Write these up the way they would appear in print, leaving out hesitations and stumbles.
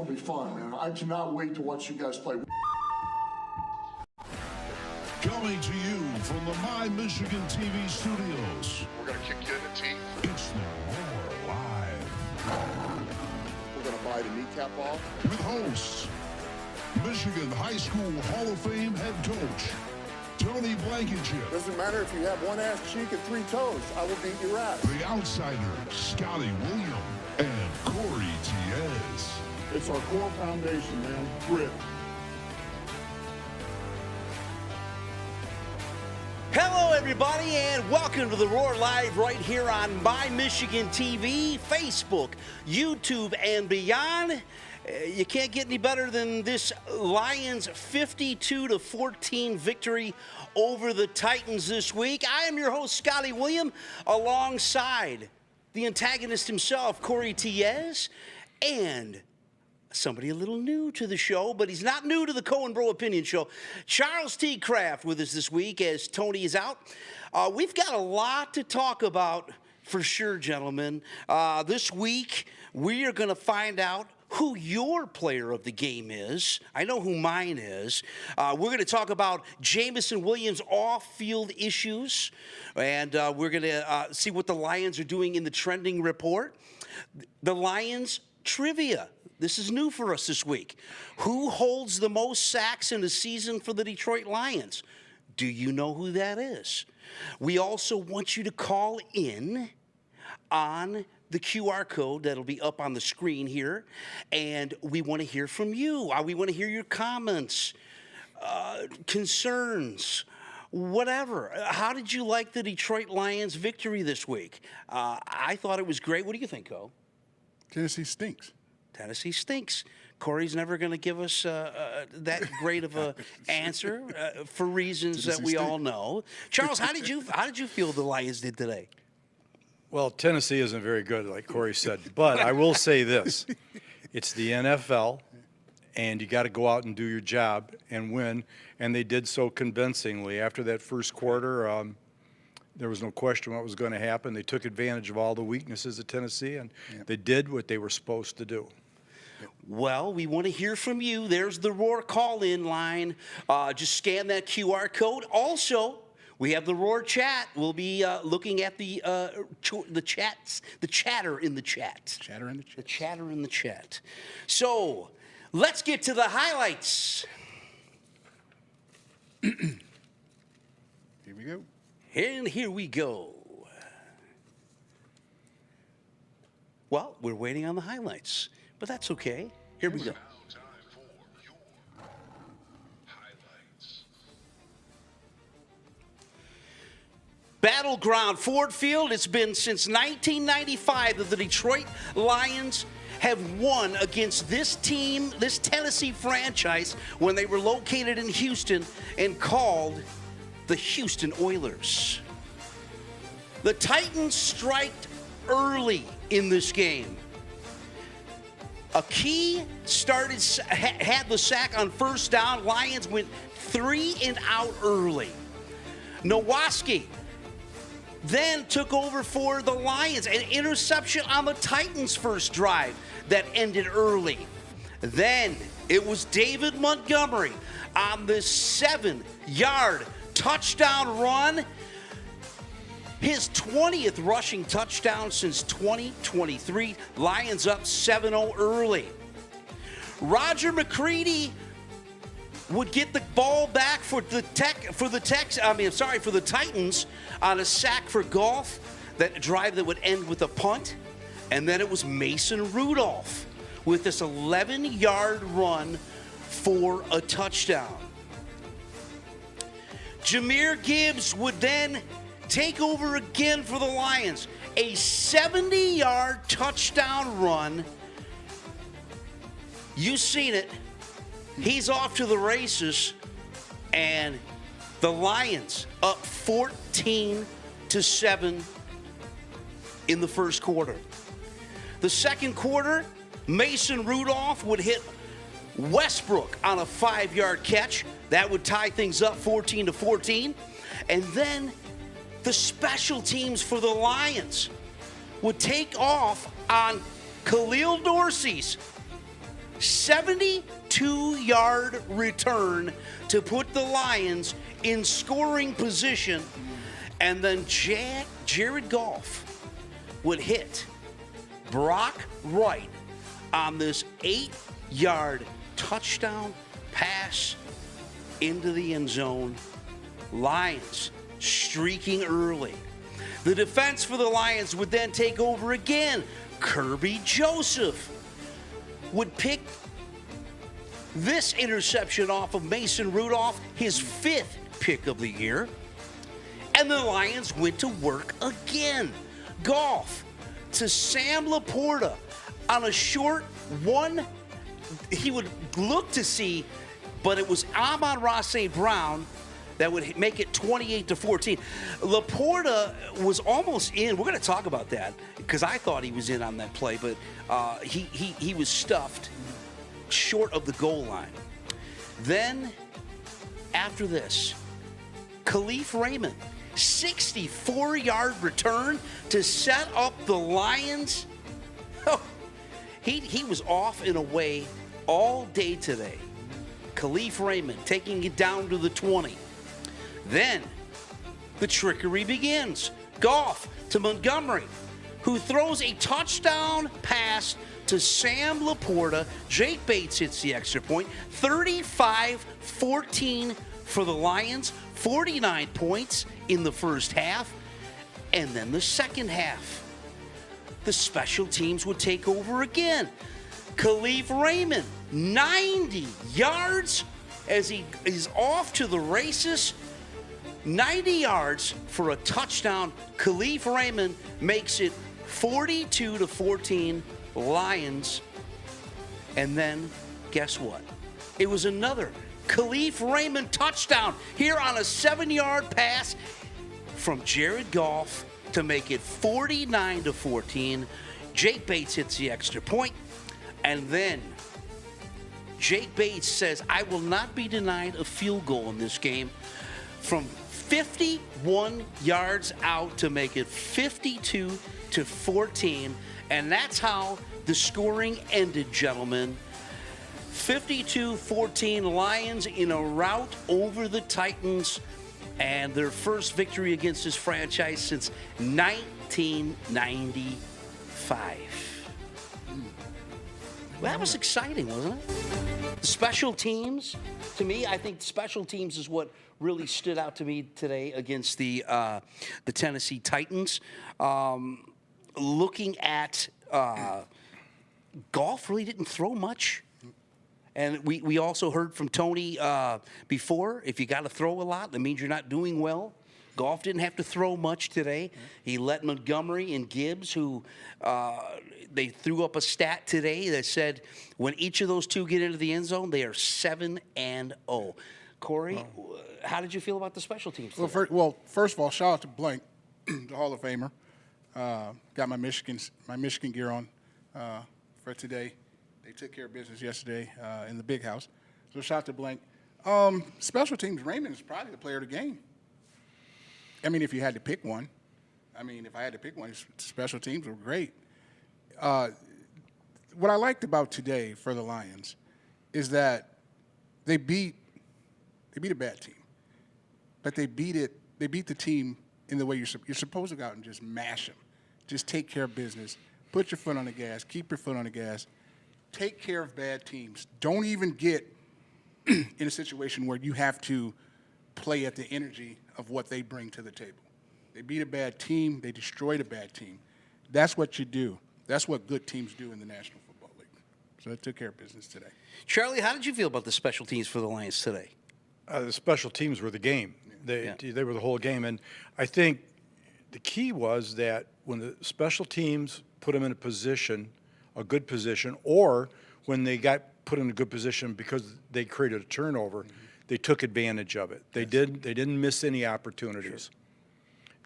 going to be fun, man. I cannot wait to watch you guys play. Coming to you from the My Michigan TV studios. We're going to kick you in the teeth. It's the Roar Live. We're going to bite a kneecap off. With hosts, Michigan High School Hall of Fame head coach, Tony Blankenship. Doesn't matter if you have one ass cheek and 3 toes. I will beat your ass. The outsider, Scotty William, and Corey Tiez. It's our core foundation, man. Grit. Hello, everybody, and welcome to the Roar Live right here on My Michigan TV, Facebook, YouTube, and beyond. You can't get any better than this Lions 52-14 victory over the Titans this week. I am your host, Scotty William, alongside the antagonist himself, Corey Tiez, and somebody a little new to the show, but he's not new to the Cohen Bro Opinion Show. Charles T. Kraft with us this week as Tony is out. We've got a lot to talk about for sure, gentlemen. This week, we are going to find out who your player of the game is. I know who mine is. We're going to talk about Jamison Williams' off-field issues, and we're going to see what the Lions are doing in the trending report. The Lions trivia. This is new for us this week. Who holds the most sacks in a season for the Detroit Lions? Do you know who that is? We also want you to call in on the QR code that'll be up on the screen here, and we want to hear from you. We want to hear your comments, concerns, whatever. How did you like the Detroit Lions victory this week? I thought it was great. What do you think, Co? Tennessee stinks. Tennessee stinks. Corey's never going to give us that great of a answer for reasons that we all know. Charles, how did you feel the Lions did today? Well, Tennessee isn't very good, like Corey said. But I will say this. It's the NFL, and you got to go out and do your job and win. And they did so convincingly. After that first quarter, there was no question what was going to happen. They took advantage of all the weaknesses of Tennessee, and they did what they were supposed to do. Well, we want to hear from you. There's the Roar call-in line. Just scan that QR code. Also, we have the Roar chat. We'll be looking at the chats, the chatter in the chat. Chatter in the chat. The chatter in the chat. So, let's get to the highlights. Here we go. And here we go. Well, we're waiting on the highlights, but that's okay. Here we go. Now time for your highlights. Battleground Ford Field. It's been since 1995 that the Detroit Lions have won against this team, this Tennessee franchise, when they were located in Houston and called the Houston Oilers. The Titans striked early in this game. Aki had the sack on first down. Lions went 3 and out early. Nowaski then took over for the Lions. An interception on the Titans' first drive that ended early. Then it was David Montgomery on the 7-yard touchdown run. His 20th rushing touchdown since 2023. Lions up 7-0 early. Roger McCready would get the ball back for the Titans on a sack for Goff. That drive that would end with a punt. And then it was Mason Rudolph with this 11-yard run for a touchdown. Jahmyr Gibbs would then take over again for the Lions. A 70-yard touchdown run. You've seen it. He's off to the races. And the Lions up 14-7 in the first quarter. The second quarter, Mason Rudolph would hit Westbrook on a 5-yard catch. That would tie things up 14-14. And then the special teams for the Lions would take off on Khalil Dorsey's 72-yard return to put the Lions in scoring position, and then Jared Goff would hit Brock Wright on this 8-yard touchdown pass into the end zone. Lions streaking early. The defense for the Lions would then take over again. Kirby Joseph would pick this interception off of Mason Rudolph, his 5th pick of the year. And the Lions went to work again. Goff to Sam Laporta on a short one. He would look to see, but it was Amon-Ra St. Brown that would make it 28-14. Laporta was almost in. We're going to talk about that because I thought he was in on that play, but he was stuffed short of the goal line. Then, after this, Khalif Raymond, 64-yard return to set up the Lions. Oh, he was off and away all day today. Khalif Raymond taking it down to the 20. Then the trickery begins. Goff to Montgomery, who throws a touchdown pass to Sam Laporta. Jake Bates hits the extra point. 35-14 for the Lions. 49 points in the first half. And then the second half, the special teams would take over again. Khalif Raymond, 90 yards as he is off to the races. 90 yards for a touchdown. Khalif Raymond makes it 42-14 Lions. And then, guess what? It was another Khalif Raymond touchdown here on a 7-yard pass from Jared Goff to make it 49-14. Jake Bates hits the extra point. And then Jake Bates says, I will not be denied a field goal in this game, from 51 yards out to make it 52-14. And that's how the scoring ended, gentlemen. 52-14 Lions in a rout over the Titans, and their first victory against this franchise since 1995. Well, that was exciting, wasn't it? The special teams, to me, I think special teams is what really stood out to me today against the Tennessee Titans. Looking at Goff, really didn't throw much. And we also heard from Tony before, if you got to throw a lot, that means you're not doing well. Goff didn't have to throw much today. He let Montgomery and Gibbs, who they threw up a stat today that said when each of those two get into the end zone, they are 7-0. Corey, how did you feel about the special teams today? First of all, shout out to Blank, the Hall of Famer. Got my Michigan gear on for today. They took care of business yesterday in the big house. So shout out to Blank. Special teams, Raymond is probably the player of the game. I mean, if you had to pick one. If I had to pick one, special teams were great. What I liked about today for the Lions is that they beat a bad team, but they beat the team in the way you're supposed to go out and just mash them, just take care of business, put your foot on the gas, keep your foot on the gas, take care of bad teams. Don't even get in a situation where you have to play at the energy of what they bring to the table. They beat a bad team. They destroyed a bad team. That's what you do. That's what good teams do in the National Football League. So they took care of business today. Charlie, how did you feel about the special teams for the Lions today? The special teams were the game. They were the whole game. And I think the key was that when the special teams put them in a position, a good position, or when they got put in a good position because they created a turnover, they took advantage of it. They didn't miss any opportunities.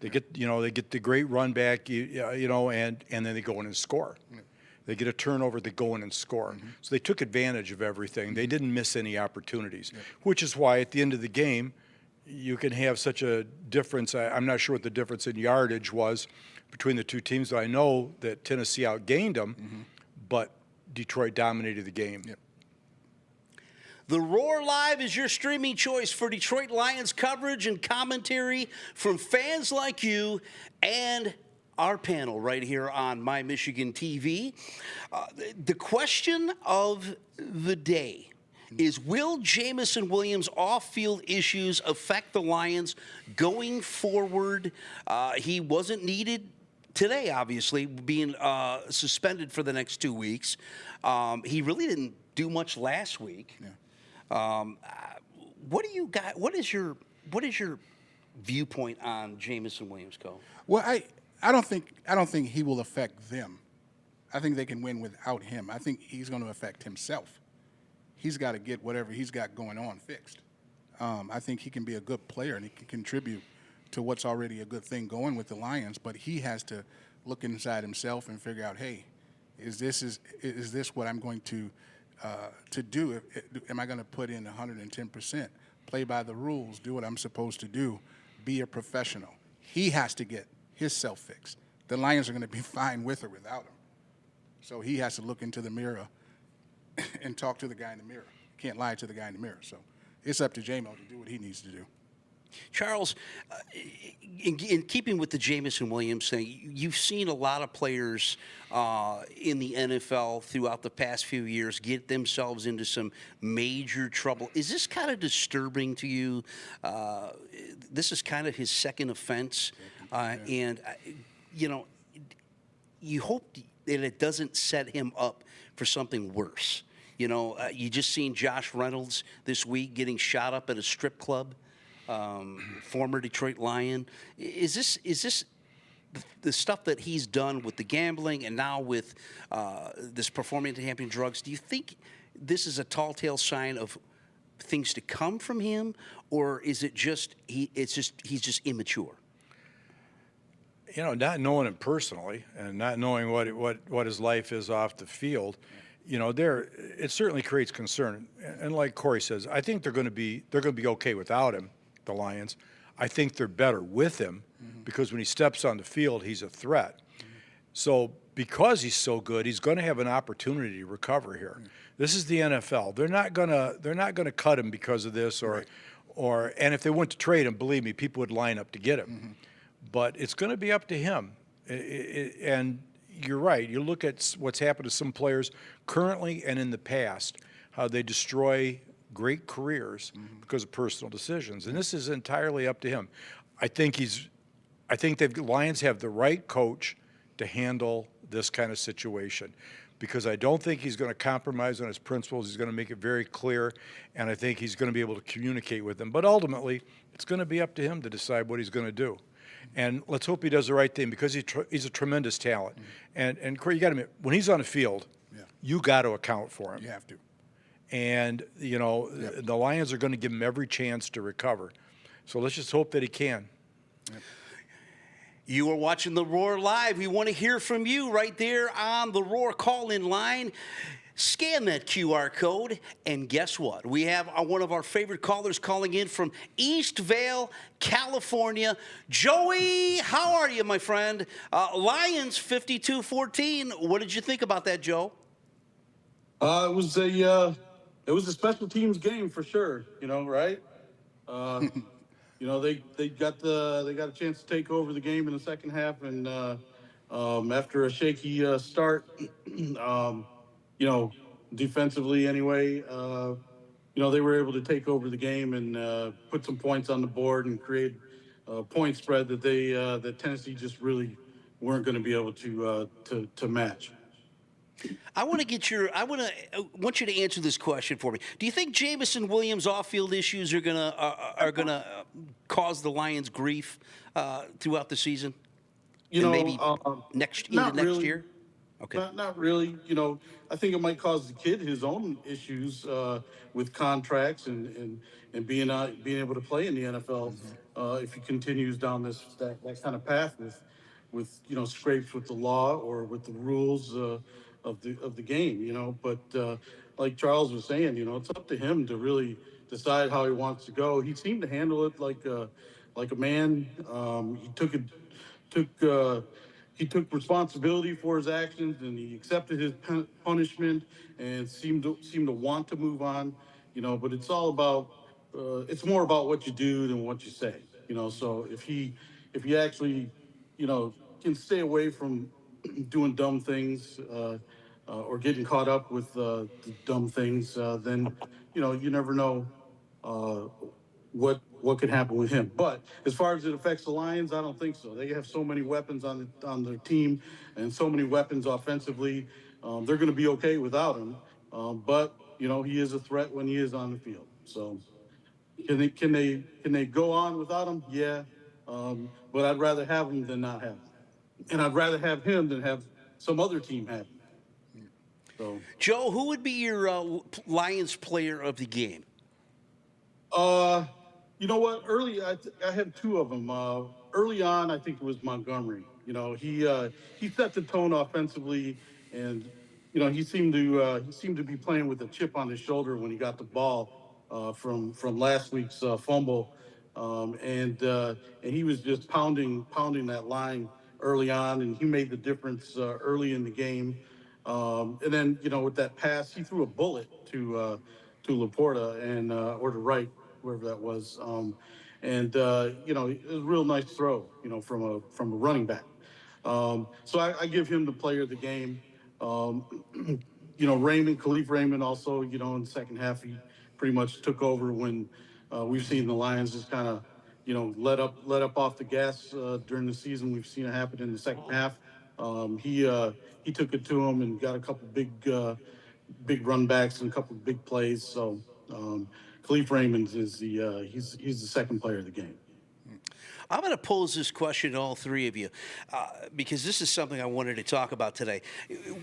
Sure. They get the great run back, and then they go in and score. Yeah. They get a turnover, they go in and score. So they took advantage of everything. They didn't miss any opportunities, which is why at the end of the game, you can have such a difference. I'm not sure what the difference in yardage was between the two teams. I know that Tennessee outgained them, but Detroit dominated the game. Yep. The Roar Live is your streaming choice for Detroit Lions coverage and commentary from fans like you and our panel right here on My Michigan TV. The question of the day is, will Jamison Williams' off-field issues affect the Lions going forward? He wasn't needed today, obviously, being suspended for the next 2 weeks. He really didn't do much last week. Yeah. What do you got? What is your viewpoint on Jamison Williams, Cole? Well, I don't think he will affect them. I think they can win without him. I think he's going to affect himself. He's got to get whatever he's got going on fixed. I think he can be a good player and he can contribute to what's already a good thing going with the Lions. But he has to look inside himself and figure out, hey, is this what I'm going to do? Am I going to put in 110%, play by the rules, do what I'm supposed to do, be a professional? He has to get himself fixed. The Lions are going to be fine with or without him. So he has to look into the mirror and talk to the guy in the mirror. Can't lie to the guy in the mirror. So it's up to J-Mo to do what he needs to do. Charles, in keeping with the Jamison Williams thing, you've seen a lot of players in the NFL throughout the past few years get themselves into some major trouble. Is this kind of disturbing to you? This is kind of his second offense, and you hope that it doesn't set him up for something worse. You just seen Josh Reynolds this week getting shot up at a strip club. Former Detroit Lion. Is this the stuff that he's done with the gambling and now with this performance-enhancing drugs? Do you think this is a tall tale sign of things to come from him, or is it just he's just immature? Not knowing him personally and not knowing what his life is off the field, it certainly creates concern. And like Corey says, I think they're going to be okay without him. The Lions. I think they're better with him because when he steps on the field, he's a threat. So because he's so good, he's going to have an opportunity to recover here. This is the NFL. They're not gonna cut him because of this and if they went to trade him, believe me, people would line up to get him. But it's going to be up to him. And you're right. You look at what's happened to some players currently and in the past, how they destroy great careers because of personal decisions, and this is entirely up to him. I think the Lions have the right coach to handle this kind of situation, because I don't think he's going to compromise on his principles. He's going to make it very clear, and I think he's going to be able to communicate with them. But ultimately, it's going to be up to him to decide what he's going to do. And let's hope he does the right thing, because he's a tremendous talent. And Corey, you got to admit, when he's on the field, you got to account for him. You have to. And, the Lions are going to give him every chance to recover. So let's just hope that he can. Yep. You are watching The Roar Live. We want to hear from you right there on the Roar call-in line. Scan that QR code, and guess what? We have one of our favorite callers calling in from East Vale, California. Joey, how are you, my friend? Lions 52-14. What did you think about that, Joe? It was a special teams game for sure, right? They got a chance to take over the game in the second half, and after a shaky start, defensively anyway, they were able to take over the game and put some points on the board and create a point spread that Tennessee just really weren't going to be able to match. I want you to answer this question for me. Do you think Jamison Williams' off-field issues are gonna cause the Lions grief throughout the season? Maybe next year? Okay. Not really. I think it might cause the kid his own issues with contracts and being able to play in the NFL if he continues down that kind of path with scrapes with the law or with the rules of the game. But like Charles was saying, it's up to him to really decide how he wants to go. He seemed to handle it like a man. He took he took responsibility for his actions and he accepted his punishment and seemed to want to move on. But it's all about it's more about what you do than what you say. So if he actually can stay away from doing dumb things or getting caught up with the dumb things, then you never know what could happen with him. But as far as it affects the Lions, I don't think so. They have so many weapons on their team and so many weapons offensively. They're going to be okay without him. But he is a threat when he is on the field. So can they go on without him? Yeah. But I'd rather have him than not have him. And I'd rather have him than have some other team have him. So, Joe, who would be your Lions player of the game? You know what? Early, I had two of them. Early on, I think it was Montgomery. He set the tone offensively, and he seemed to be playing with a chip on his shoulder when he got the ball from last week's fumble, and he was just pounding that line early on, and he made the difference early in the game. And then with that pass, he threw a bullet to Laporta and or to Wright, whoever that was. It was a real nice throw, from a running back. So I give him the player of the game. Khalif Raymond also, in the second half, he pretty much took over when we've seen the Lions just kind of, let up off the gas during the season. We've seen it happen in the second half. He took it to him and got a couple big run backs and a couple of big plays. So Khalif Raymond is he's the second player of the game. I'm going to pose this question to all three of you because this is something I wanted to talk about today.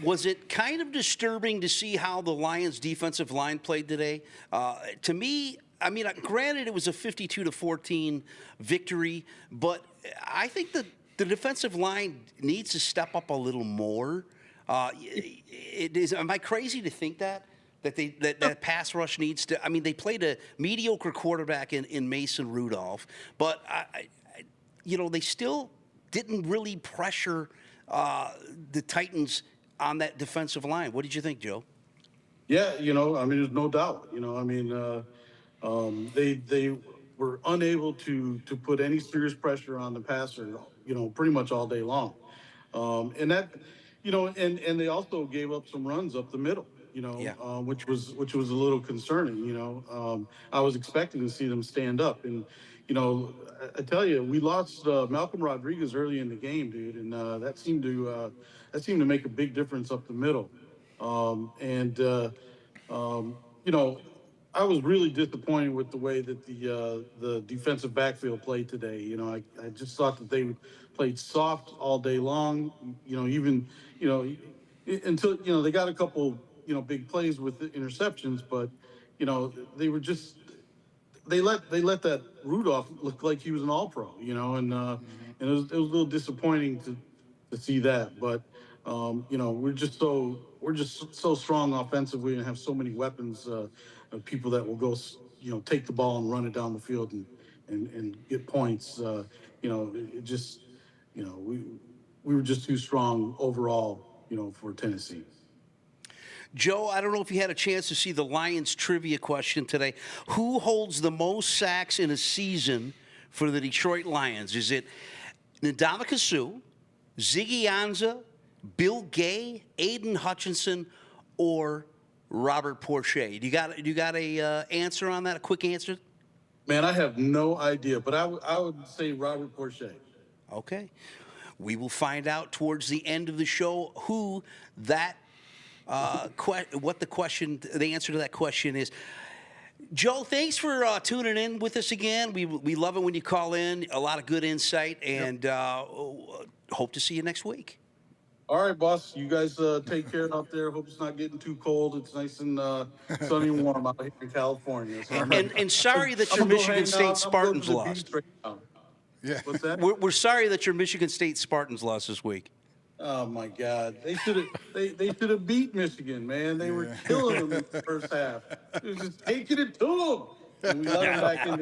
Was it kind of disturbing to see how the Lions' defensive line played today? To me, I mean, granted, it was a 52-14 victory, but I think the defensive line needs to step up a little more. Am I crazy to think that pass rush needs to? I mean, they played a mediocre quarterback in Mason Rudolph, but they still didn't really pressure the Titans on that defensive line. What did you think, Joe? Yeah, there's no doubt. They were unable to put any serious pressure on the passer, pretty much all day long. And that, and they also gave up some runs up the middle, which was a little concerning. I was expecting to see them stand up, and I tell you, we lost Malcolm Rodriguez early in the game, dude, and that seemed to make a big difference up the middle. I was really disappointed with the way that the defensive backfield played today. I just thought that they played soft all day long. Until they got a couple big plays with the interceptions, but they were just they let that Rudolph look like he was an All-Pro. And it was a little disappointing to see that, but we're just so strong offensively and have so many weapons. People that will go, take the ball and run it down the field and get points. It just, we were just too strong overall, for Tennessee. Joe, I don't know if you had a chance to see the Lions trivia question today. Who holds the most sacks in a season for the Detroit Lions? Is it Ndamukong Suh, Ziggy Ansah, Bill Gay, Aiden Hutchinson, or Robert Porcher? Do you got a answer on that? A quick answer? Man, I have no idea, but I would say Robert Porcher. Okay, we will find out towards the end of the show who that what the answer to that question is. Joe, thanks for tuning in with us again. We love it when you call in. A lot of good insight, and hope to see you next week. All right, boss. You guys take care out there. Hope it's not getting too cold. It's nice and sunny and warm out here in California. So And sorry that your Michigan State Spartans lost. Yeah. What's that? We're sorry that your Michigan State Spartans lost this week. Oh my God! They should have beat Michigan, man. They were killing them in the first half. It was just taking it to them, and we let them back in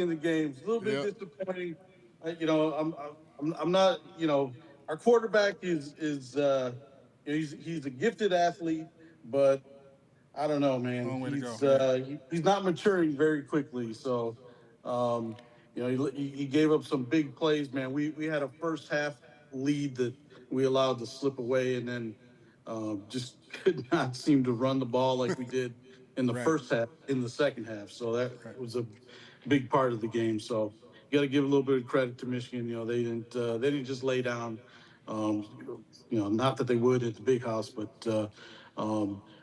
the game. It's a little bit disappointing. I'm not. Our quarterback is he's a gifted athlete, but I don't know, man. Long way to He's go. he's not maturing very quickly. So, he gave up some big plays, man. We had a first half lead that we allowed to slip away, and then just could not seem to run the ball like we did in the Right. first half, in the second half. So that was a big part of the game. So you got to give a little bit of credit to Michigan. They didn't just lay down. Not that they would at the big house, but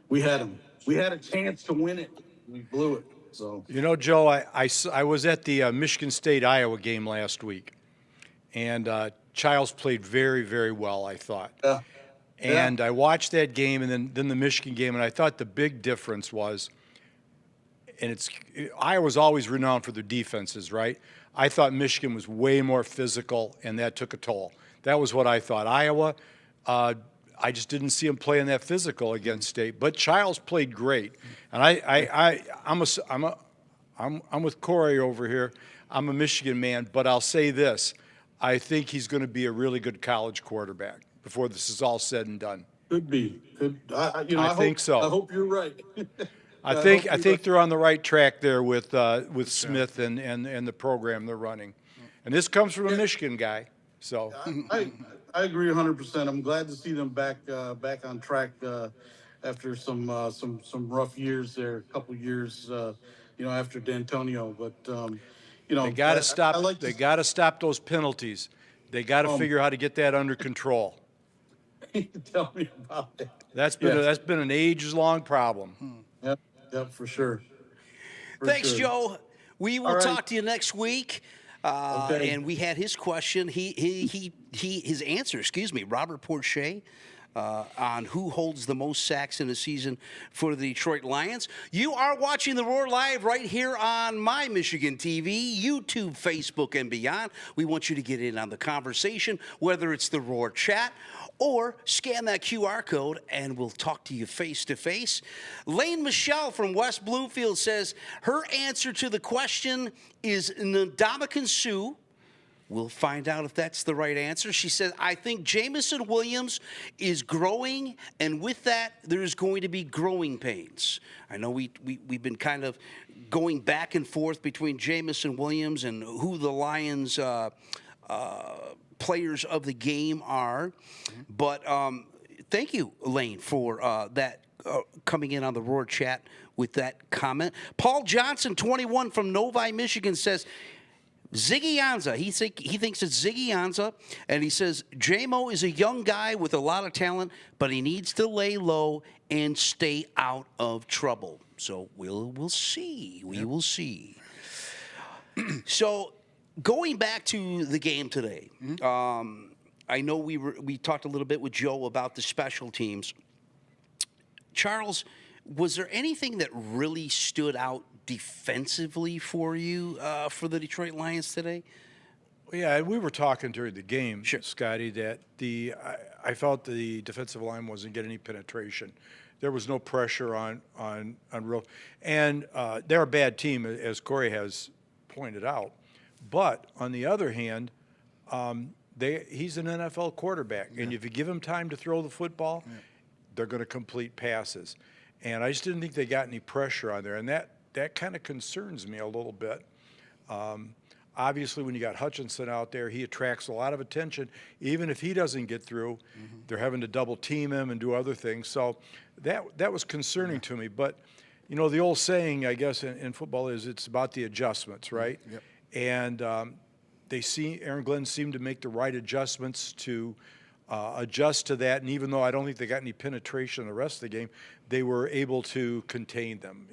we had them. We had a chance to win it. We blew it. So Joe, I was at the Michigan State-Iowa game last week, and Childs played very, very well, I thought. yeah. And I watched that game and then the Michigan game, and I thought the big difference was, and Iowa's always renowned for their defenses, right? I thought Michigan was way more physical, and that took a toll. That was what I thought. Iowa, I just didn't see him playing that physical against State, but Childs played great. And I'm with Corey over here. I'm a Michigan man, but I'll say this: I think he's going to be a really good college quarterback before this is all said and done. Could be. I think so. I hope you're right. I think they're on the right track there with Smith and the program they're running. And this comes from a Michigan guy. So I agree 100%. I'm glad to see them back on track after some rough years there, a couple years, after D'Antonio. But they got to stop. They got to stop those penalties. They got to figure out how to get that under control. Tell me about it. That's been an ages-long problem. Yep, for sure. Thanks, Joe. We will All right. talk to you next week. Okay. And we had his question. His answer. Robert Porcher. On who holds the most sacks in a season for the Detroit Lions. You are watching The Roar live right here on My Michigan TV, YouTube, Facebook, and beyond. We want you to get in on the conversation, whether it's the Roar chat or scan that QR code, and we'll talk to you face-to-face. Lane Michelle from West Bloomfield says her answer to the question is Ndamukong Suh. We'll find out if that's the right answer. She says, I think Jamison Williams is growing, and with that, there's going to be growing pains. I know we've been kind of going back and forth between Jamison Williams and who the Lions players of the game are. But thank you, Elaine, for that coming in on the Roar chat with that comment. Paul Johnson, 21, from Novi, Michigan, says, Ziggy Ansah. He thinks it's Ziggy Ansah, and he says J-Mo is a young guy with a lot of talent, but he needs to lay low and stay out of trouble. So we'll see. We will see. So going back to the game today, I know we talked a little bit with Joe about the special teams. Charles, was there anything that really stood out defensively for you for the Detroit Lions today? Yeah, we were talking during the game, Sure. Scotty, that I felt the defensive line wasn't getting any penetration. There was no pressure on real, and they're a bad team, as Corey has pointed out. But on the other hand, he's an NFL quarterback, and if you give him time to throw the football, they're going to complete passes. And I just didn't think they got any pressure on there, and that kind of concerns me a little bit. Obviously, when you got Hutchinson out there, he attracts a lot of attention. Even if he doesn't get through, they're having to double team him and do other things. So that was concerning to me. But, the old saying, I guess, in football is it's about the adjustments, right? Yep. And Aaron Glenn seemed to make the right adjustments to adjust to that. And even though I don't think they got any penetration in the rest of the game, they were able to contain them,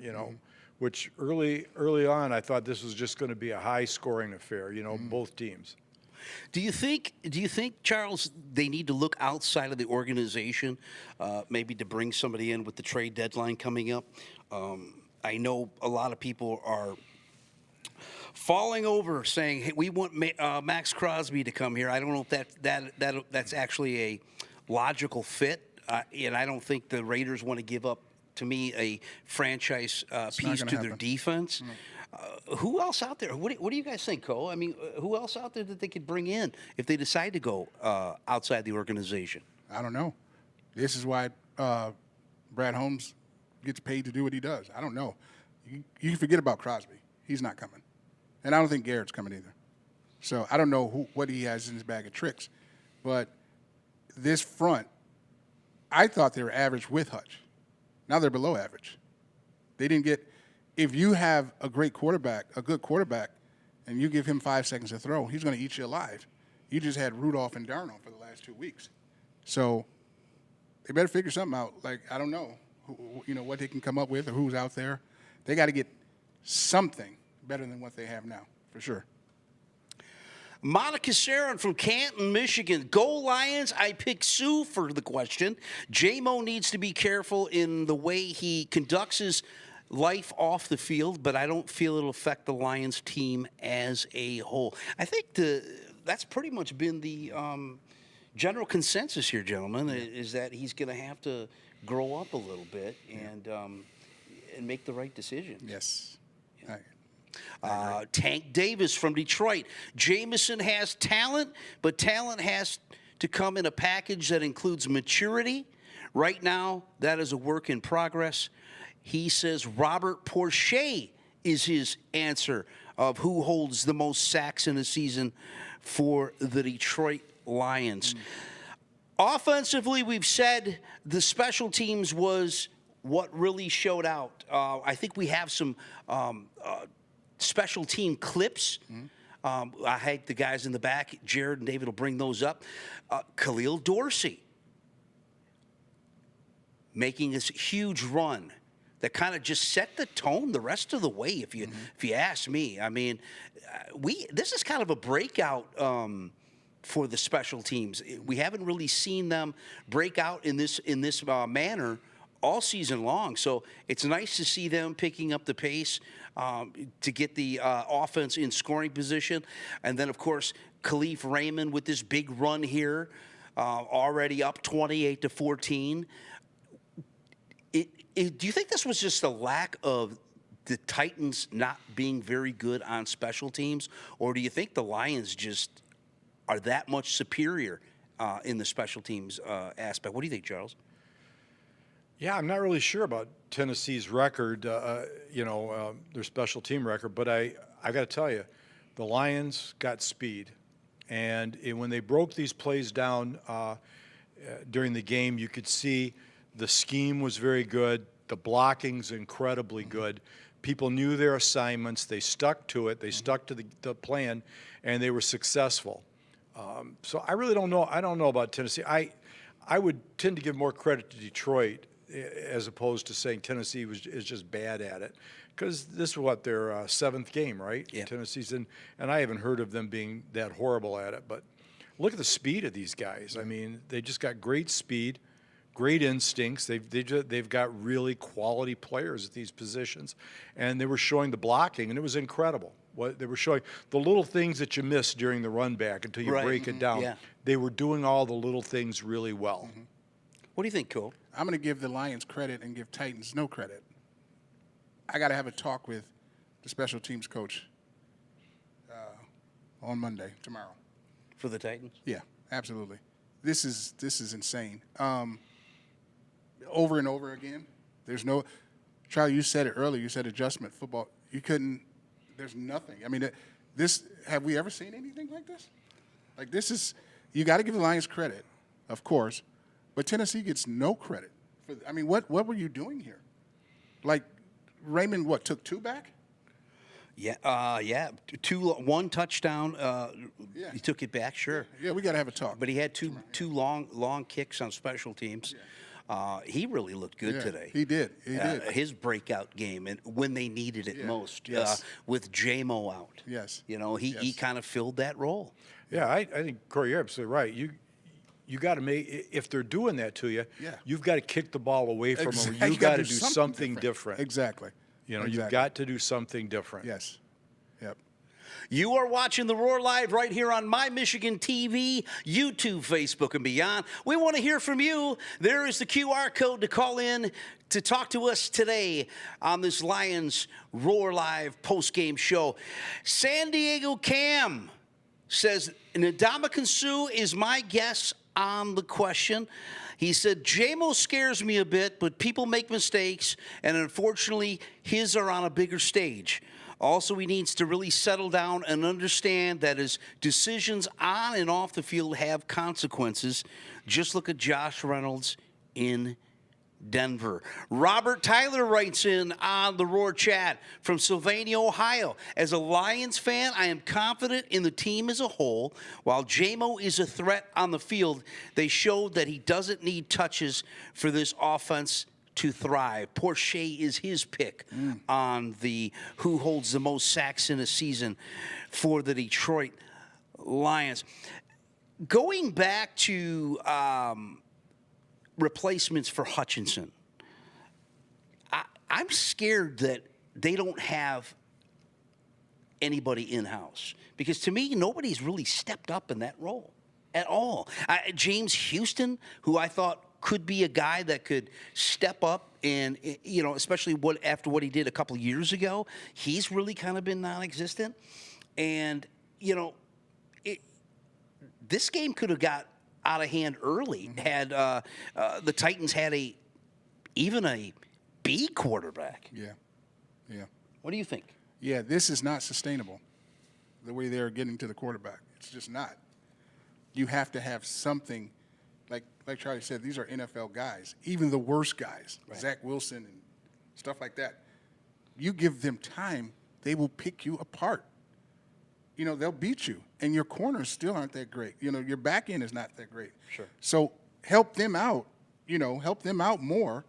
which early on I thought this was just going to be a high-scoring affair, both teams. Do you think, Charles, they need to look outside of the organization, maybe to bring somebody in with the trade deadline coming up? I know a lot of people are falling over saying, hey, we want Max Crosby to come here. I don't know if that's actually a logical fit, and I don't think the Raiders want to give up, to me, a franchise piece to their defense. Who else out there? What do you guys think, Cole? I mean, who else out there that they could bring in if they decide to go outside the organization? I don't know. This is why Brad Holmes gets paid to do what he does. I don't know. You forget about Crosby. He's not coming. And I don't think Garrett's coming either. So I don't know what he has in his bag of tricks. But this front, I thought they were average with Hutch. Now they're below average. They didn't get – if you have a great quarterback, a good quarterback, and you give him 5 seconds to throw, he's going to eat you alive. You just had Rudolph and Darnold for the last 2 weeks. So they better figure something out. Like, I don't know, what they can come up with or who's out there. They got to get something better than what they have now, for sure. Monica Sarin from Canton, Michigan. Go Lions. I pick Sue for the question. J-Mo needs to be careful in the way he conducts his life off the field, but I don't feel it'll affect the Lions team as a whole. I think that's pretty much been the general consensus here, gentlemen, is that he's going to have to grow up a little bit and make the right decision. Yes. Tank Davis from Detroit. Jameson has talent, but talent has to come in a package that includes maturity. Right now, that is a work in progress. He says Robert Porcher is his answer of who holds the most sacks in a season for the Detroit Lions. Offensively, we've said the special teams was what really showed out. I think we have some special team clips. I had the guys in the back, Jared and David will bring those up. Khalil Dorsey making this huge run that kind of just set the tone the rest of the way, if you ask me. I mean, this is kind of a breakout for the special teams. We haven't really seen them break out in this manner all season long. So it's nice to see them picking up the pace to get the offense in scoring position. And then, of course, Khalif Raymond with this big run here, already up 28-14. Do you think this was just a lack of the Titans not being very good on special teams? Or do you think the Lions just are that much superior in the special teams aspect? What do you think, Charles? Yeah, I'm not really sure about Tennessee's record, their special team record, but I got to tell you, the Lions got speed. And when they broke these plays down during the game, you could see the scheme was very good. The blocking's incredibly good. People knew their assignments. They stuck to it. They stuck to the plan, and they were successful. So I really don't know. I don't know about Tennessee. I would tend to give more credit to Detroit as opposed to saying Tennessee is just bad at it, because this is their seventh game, right? Yeah. Tennessee's and I haven't heard of them being that horrible at it. But look at the speed of these guys. I mean, they just got great speed, great instincts. They've got really quality players at these positions, and they were showing the blocking, and it was incredible. What they were showing, the little things that you miss during the run back until you break it down. Yeah. They were doing all the little things really well. What do you think, Cole? I'm going to give the Lions credit and give Titans no credit. I got to have a talk with the special teams coach on Monday, tomorrow. For the Titans? Yeah, absolutely. This is insane. Over and over again, there's no – Charlie, you said it earlier. You said adjustment football. You couldn't – there's nothing. I mean, have we ever seen anything like this? Like, this is – you got to give the Lions credit, of course, but Tennessee gets no credit. I mean, what were you doing here? Like, Raymond, took 2 back? Yeah, one touchdown. Yeah. He took it back, sure. Yeah, we got to have a talk. But he had two long kicks on special teams. He really looked good today. He did. He did. His breakout game, and when they needed it most, Yes. with J-Mo out. Yes. He kind of filled that role. Yeah, I think, Corey, you're absolutely right. You got to make, if they're doing that to you, you've got to kick the ball away from them. Exactly. You've got to do something different. Exactly. You've got to do something different. Yes. Yep. You are watching The Roar Live right here on My Michigan TV, YouTube, Facebook, and beyond. We want to hear from you. There is the QR code to call in to talk to us today on this Lions Roar Live postgame show. San Diego Cam says, Ndamukong Suh is my guess on the question. He said, JMO scares me a bit, but people make mistakes, and unfortunately, his are on a bigger stage. Also, he needs to really settle down and understand that his decisions on and off the field have consequences. Just look at Josh Reynolds in Denver. Robert Tyler writes in on the Roar chat from Sylvania, Ohio. As a Lions fan, I am confident in the team as a whole. While JMO is a threat on the field, they showed that he doesn't need touches for this offense to thrive. Porsche is his pick on the who holds the most sacks in a season for the Detroit Lions. Going back to replacements for Hutchinson, I'm scared that they don't have anybody in-house, because to me, nobody's really stepped up in that role at all. James Houston, who I thought could be a guy that could step up and, you know, especially after what he did a couple of years ago, he's really kind of been non-existent. And, you know, this game could have got out of hand early had the Titans had even a B quarterback. Yeah. What do you think? Yeah, this is not sustainable, the way they're getting to the quarterback. It's just not. You have to have something, like Charlie said, these are NFL guys, even the worst guys, right. Zach Wilson and stuff like that. You give them time, they will pick you apart. You know, they'll beat you, and your corners still aren't that great. You know, your back end is not that great. Sure. So help them out, help them out more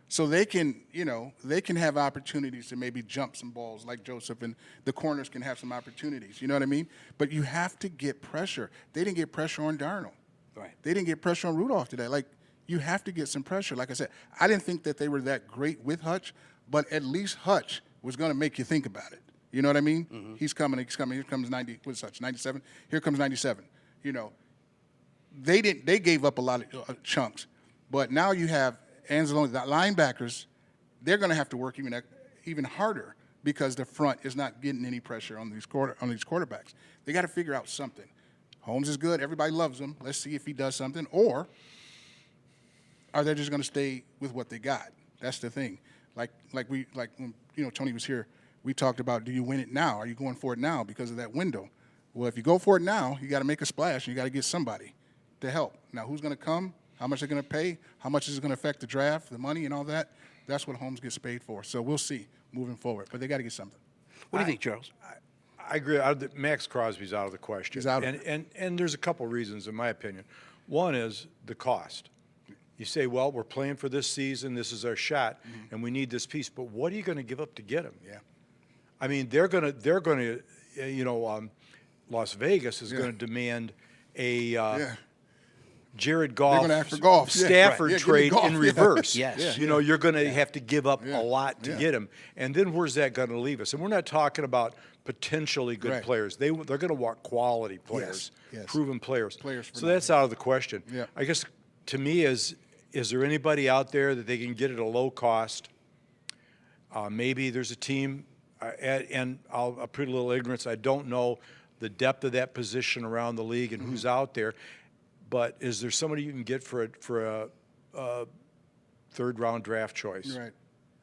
so they can, they can have opportunities to maybe jump some balls like Joseph, and the corners can have some opportunities. You know what I mean? But you have to get pressure. They didn't get pressure on Darnold. Right. They didn't get pressure on Rudolph today. Like, you have to get some pressure. Like I said, I didn't think that they were that great with Hutch, but at least Hutch was going to make you think about it. You know what I mean? Mm-hmm. He's coming. Here comes 90. What's Hutch? 97. Here comes 97. You know, they gave up a lot of chunks, but now you have Anzalone, the linebackers. They're going to have to work even harder because the front is not getting any pressure on these quarterbacks. They got to figure out something. Holmes is good. Everybody loves him. Let's see if he does something. Or are they just going to stay with what they got? That's the thing. Like when Tony was here, we talked about, do you win it now? Are you going for it now because of that window? Well, if you go for it now, you got to make a splash, and you got to get somebody to help. Now, who's going to come? How much they're going to pay? How much is it going to affect the draft, the money, and all that? That's what Holmes gets paid for. So we'll see moving forward. But they got to get something. What do you think, Charles? I agree. Max Crosby's out of the question. He's out. And there's a couple reasons, in my opinion. One is the cost. You say, well, we're playing for this season. This is our shot, and we need this piece. But what are you going to give up to get him? Yeah. I mean, they're going to, Las Vegas is going to demand a Jared Goff, Stafford trade in reverse. Yes. You're going to have to give up a lot to get him. And then where's that going to leave us? And we're not talking about potentially good players. They're going to want quality players, proven players. So that's out of the question. Yeah. I guess to me is there anybody out there that they can get at a low cost? Maybe there's a team, and I'll put a little ignorance. I don't know the depth of that position around the league and who's out there. But is there somebody you can get for a third-round draft choice? Right.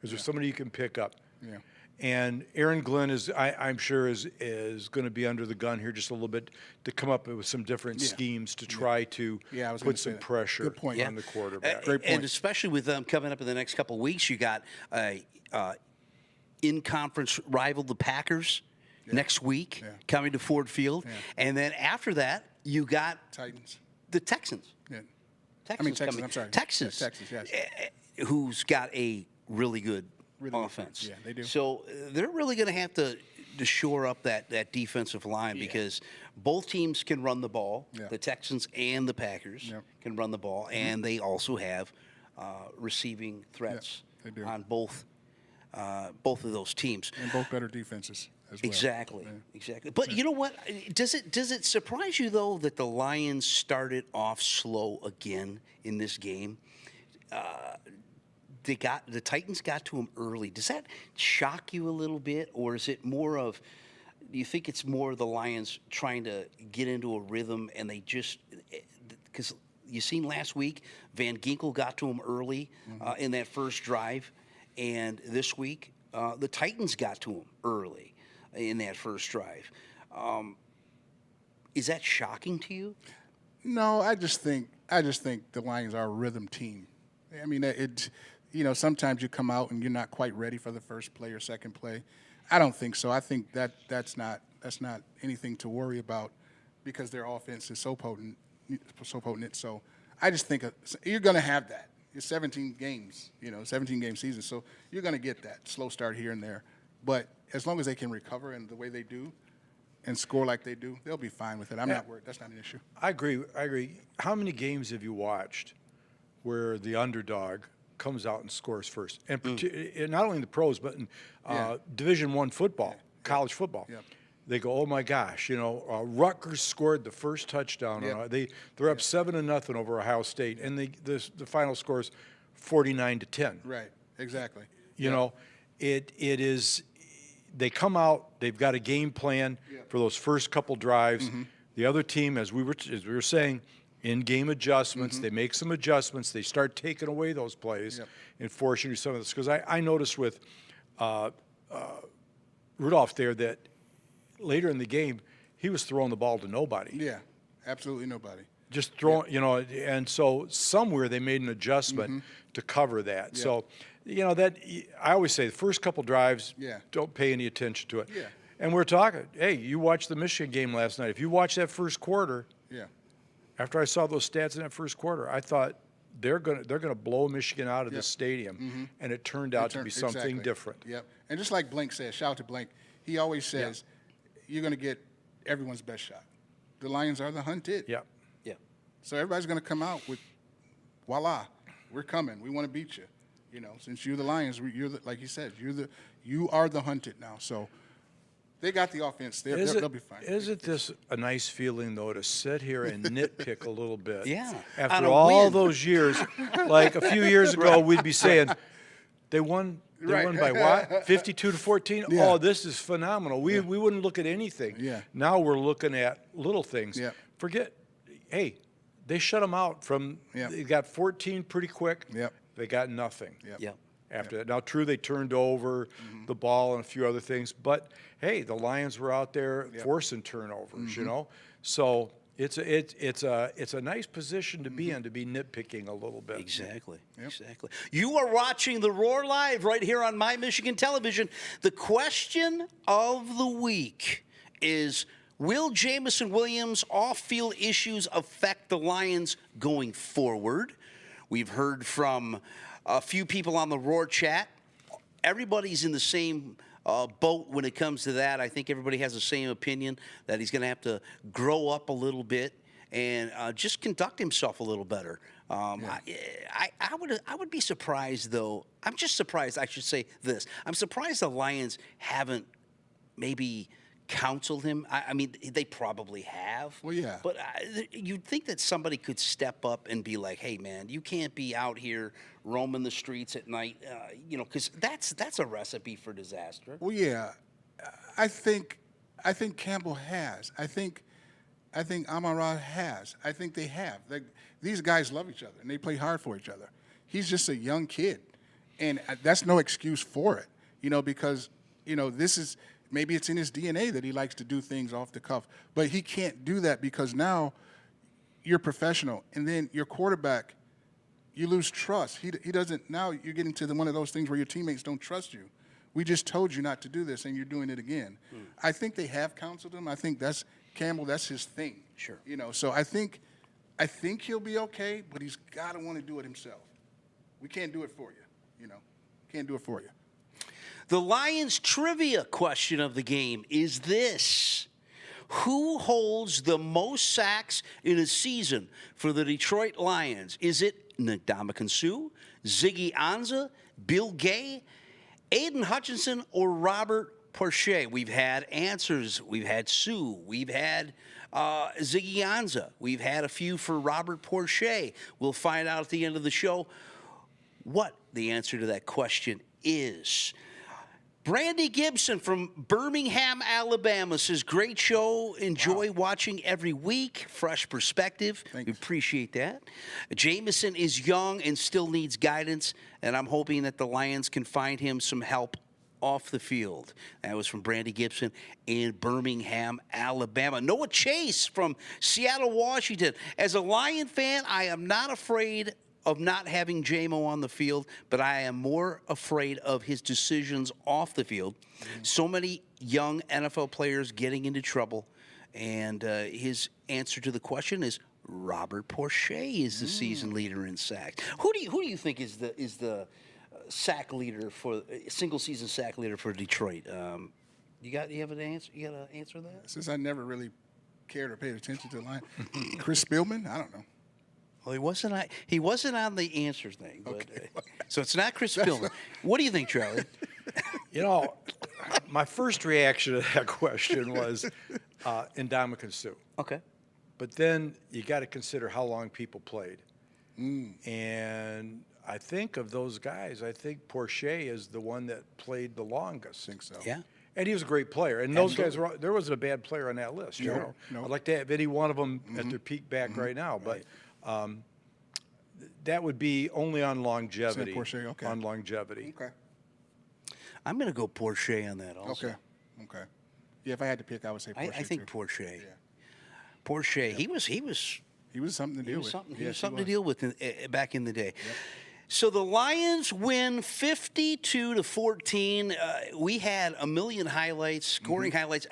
Is there somebody you can pick up? Yeah. And Aaron Glenn I'm sure is going to be under the gun here just a little bit to come up with some different schemes to try to put some pressure on the quarterback. Great point. And especially with them coming up in the next couple of weeks, you got in-conference rival, the Packers, next week coming to Ford Field. Yeah. And then after that, you got Titans. The Texans. Yeah. Texans. I'm sorry. Texas. Yeah, Texas, yes. Who's got a really good offense. Yeah, they do. So they're really going to have to shore up that defensive line because both teams can run the ball. Yeah. The Texans and the Packers can run the ball, and they also have receiving threats on both of those teams. And both better defenses. as well. Exactly, Yeah. exactly. But you know what? Does it surprise you though that the Lions started off slow again in this game? The Titans got to them early. Does that shock you a little bit, or is it more of? Do you think it's more the Lions trying to get into a rhythm and they just because you seen last week Van Ginkel got to them early in that first drive, and this week the Titans got to them early in that first drive. Is that shocking to you? No, I just think the Lions are a rhythm team. I mean, sometimes you come out and you're not quite ready for the first play or second play. I don't think so. I think that's not anything to worry about because their offense is so potent. So I just think you're going to have that. It's 17 games, 17-game season. So you're going to get that slow start here and there. But as long as they can recover in the way they do and score like they do, they'll be fine with it. I'm not worried. That's not an issue. I agree. How many games have you watched where the underdog comes out and scores first? And not only in the pros, but in Division I football, college football. Yep. They go, oh my gosh, Rutgers scored the first touchdown. Yep. They're up 7-0 over Ohio State, and the final score is 49-10. Right. Exactly. You know, it is. They come out. They've got a game plan for those first couple drives. The other team, as we were saying, in-game adjustments. They make some adjustments. They start taking away those plays and forcing you some of this. Because I noticed with Rudolph there that later in the game he was throwing the ball to nobody. Yeah, absolutely nobody. Just throwing, and so somewhere they made an adjustment to cover that. Yeah. So, that I always say the first couple drives, don't pay any attention to it. Yeah. And we're talking, hey, you watched the Michigan game last night. If you watched that first quarter, after I saw those stats in that first quarter, I thought they're gonna blow Michigan out of the stadium, and it turned out to be something different. Yep. And just like Blank says, shout out to Blank. He always says, you're going to get everyone's best shot. The Lions are the hunted. Yep. Yeah. So everybody's going to come out with, voila, we're coming. We want to beat you. Since you're the Lions, like you said, you are the hunted now. So they got the offense. They'll be fine. Isn't this a nice feeling, though, to sit here and nitpick a little bit? Yeah. After all those years, like a few years ago, we'd be saying, they won by what? 52-14? Yeah. Oh, this is phenomenal. We wouldn't look at anything. Yeah. Now we're looking at little things. Yeah. Forget, hey, they shut them out they got 14 pretty quick. Yep. They got nothing. Yeah. After that. Now, true, they turned over the ball and a few other things, but hey, the Lions were out there forcing turnovers, So it's a nice position to be in, to be nitpicking a little bit. Exactly. Exactly. You are watching the Roar Live right here on My Michigan Television. The question of the week is, will Jamison Williams' off-field issues affect the Lions going forward? We've heard from a few people on the Roar chat. Everybody's in the same boat when it comes to that. I think everybody has the same opinion that he's going to have to grow up a little bit and just conduct himself a little better. I would be surprised, though. I'm just surprised. I should say this. I'm surprised the Lions haven't maybe counseled him. I mean, they probably have. Well, yeah. But you'd think that somebody could step up and be like, hey, man, you can't be out here roaming the streets at night, because that's a recipe for disaster. Well, yeah. I think Campbell has. I think Amon-Ra has. I think they have. These guys love each other, and they play hard for each other. He's just a young kid, and that's no excuse for it, because, this is – maybe it's in his DNA that he likes to do things off the cuff. But he can't do that because now you're professional. And then your quarterback, you lose trust. He doesn't – now you're getting to one of those things where your teammates don't trust you. We just told you not to do this, and you're doing it again. I think they have counseled him. I think that's Campbell, that's his thing. Sure. So I think he'll be okay, but he's got to want to do it himself. We can't do it for you, Can't do it for you. The Lions trivia question of the game is this. Who holds the most sacks in a season for the Detroit Lions? Is it Ndamukong Suh, Ziggy Ansah, Bill Gay, Aiden Hutchinson, or Robert Porsche. We've had answers. We've had Sue. We've had Ziggy Anza. We've had a few for Robert Porsche. We'll find out at the end of the show what the answer to that question is. Brandy Gibson from Birmingham, Alabama says, great show. Enjoy watching every week. Fresh perspective. Thanks. We appreciate that. Jameson is young and still needs guidance, and I'm hoping that the Lions can find him some help off the field. That was from Brandy Gibson in Birmingham, Alabama. Noah Chase from Seattle, Washington. As a Lion fan, I am not afraid of not having J-Mo on the field, but I am more afraid of his decisions off the field. So many young NFL players getting into trouble, and his answer to the question is Robert Porsche is the season leader in sacks. Who do you think is the sack leader for single season sack leader for Detroit? You have an answer? You got to answer that? Since I never really cared or paid attention to the line, Chris Spielman. I don't know. Well, he wasn't on the answer thing, but so it's not Chris Spielman. What do you think, Charlie? You know, my first reaction to that question was Ndamukong Suh. Okay. But then you got to consider how long people played. And I think of those guys, I think Porsche is the one that played the longest. I think so. Yeah. And he was a great player. And those guys there wasn't a bad player on that list. You know? No. I'd like to have any one of them at their peak back right now. But that would be only on longevity. Porsche, okay. On longevity. Okay. I'm going to go Porsche on that also. Okay. Yeah, if I had to pick, I would say Porsche. I think too. Porsche. Yeah. Porsche. He was He was something to deal with. He was Yes, something was. to deal with back in the day. Yep. So the Lions win 52-14. We had a million highlights, scoring highlights.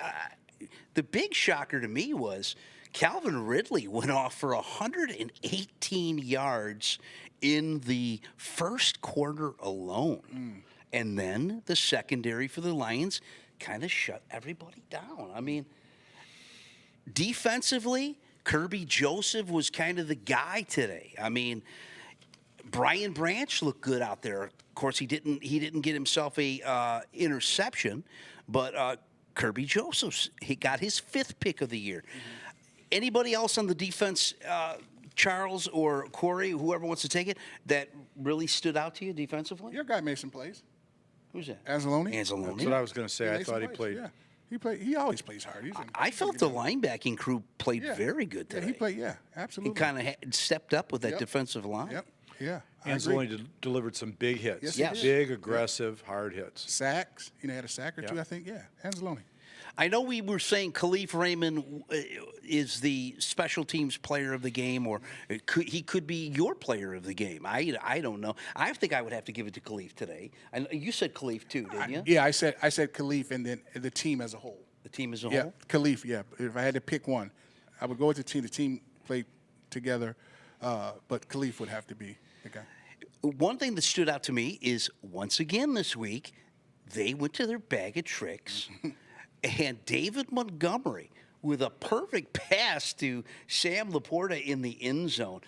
The big shocker to me was Calvin Ridley went off for 118 yards in the first quarter alone. And then the secondary for the Lions kind of shut everybody down. I mean, defensively, Kirby Joseph was kind of the guy today. I mean, Brian Branch looked good out there. Of course, he didn't get himself a interception, but Kirby Joseph, he got his 5th pick of the year. Anybody else on the defense, Charles or Corey, whoever wants to take it, that really stood out to you defensively? Your guy made some plays. Who's that? Anzalone. That's what I was going to say. I thought he played. Yeah. He always plays hard. I felt the linebacking crew played very good today. Yeah, he played. Yeah, absolutely. He kind of stepped up with that defensive line. Yep. Yeah. Anzalone delivered some big hits. Yes, he did. Big, aggressive, hard hits. Sacks. Had a sack or two, I think. Yeah, Anzalone. I know we were saying Khalif Raymond is the special teams player of the game, or he could be your player of the game. I don't know. I think I would have to give it to Khalif today. And you said Khalif too, didn't you? Yeah, I said Khalif, and then the team as a whole. The team as a Yeah, whole? Khalif, yeah. If I had to pick one, I would go with the team. The team played together, but Khalif would have to be the guy. One thing that stood out to me is, once again this week, they went to their bag of tricks, and David Montgomery with a perfect pass to Sam Laporta in the end zone.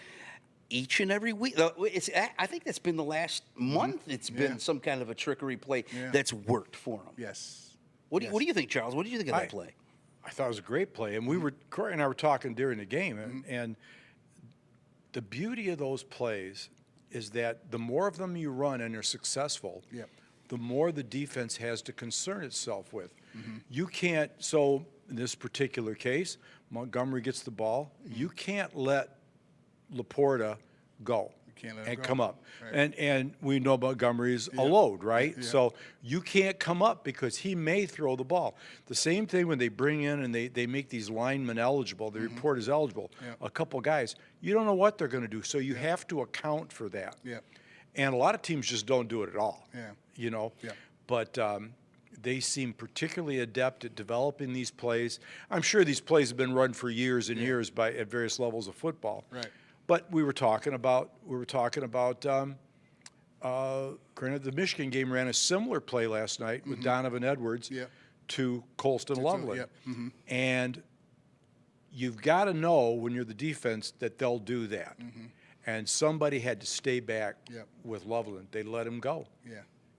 Each and every week, I think that's been the last month. It's been some kind of a trickery play that's worked for him. Yes. What do you think, Charles? What do you think of that play? I thought it was a great play, and Corey and I were talking during the game, and the beauty of those plays is that the more of them you run and are successful, the more the defense has to concern itself with. You can't. So in this particular case, Montgomery gets the ball. You can't let Laporta go and come up. Right. And we know Montgomery's a load, right? Yeah. So you can't come up because he may throw the ball. The same thing when they bring in and they make these linemen eligible, they report as eligible, a couple guys, you don't know what they're going to do. So you have to account for that. And a lot of teams just don't do it at all, you know. But they seem particularly adept at developing these plays. I'm sure these plays have been run for years and years at various levels of football. Right. But we were talking about granted, the Michigan game ran a similar play last night with Donovan Edwards to Colston Loveland. And you've got to know when you're the defense that they'll do that. And somebody had to stay back with Loveland. They let him go.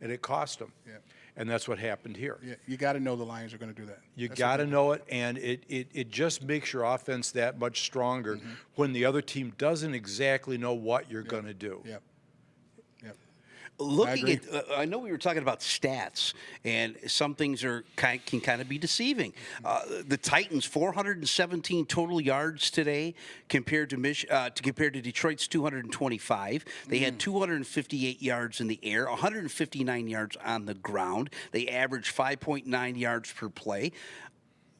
and it cost them. Yeah. And that's what happened here. Yeah, you got to know the Lions are going to do that. You That's got to what know it, and it just makes your offense that much stronger when the other team doesn't exactly know what you're going to do. Yep. Yep. Looking I at, I know we were talking about stats, and some things can kind of be deceiving. The Titans 417 total yards today compared to Detroit's 225. They had 258 yards in the air, 159 yards on the ground. They averaged 5.9 yards per play.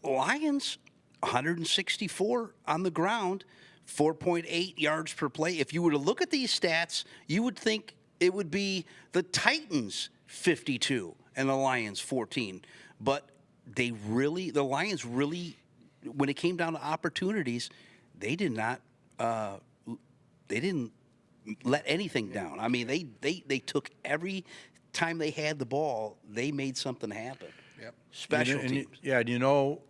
Lions 164 on the ground, 4.8 yards per play. If you were to look at these stats, you would think it would be the Titans 52 and the Lions 14. But the Lions really, when it came down to opportunities, they didn't let anything down. I mean, they took every time they had the ball, they made something happen. Yep. Special teams. Yeah, and you know,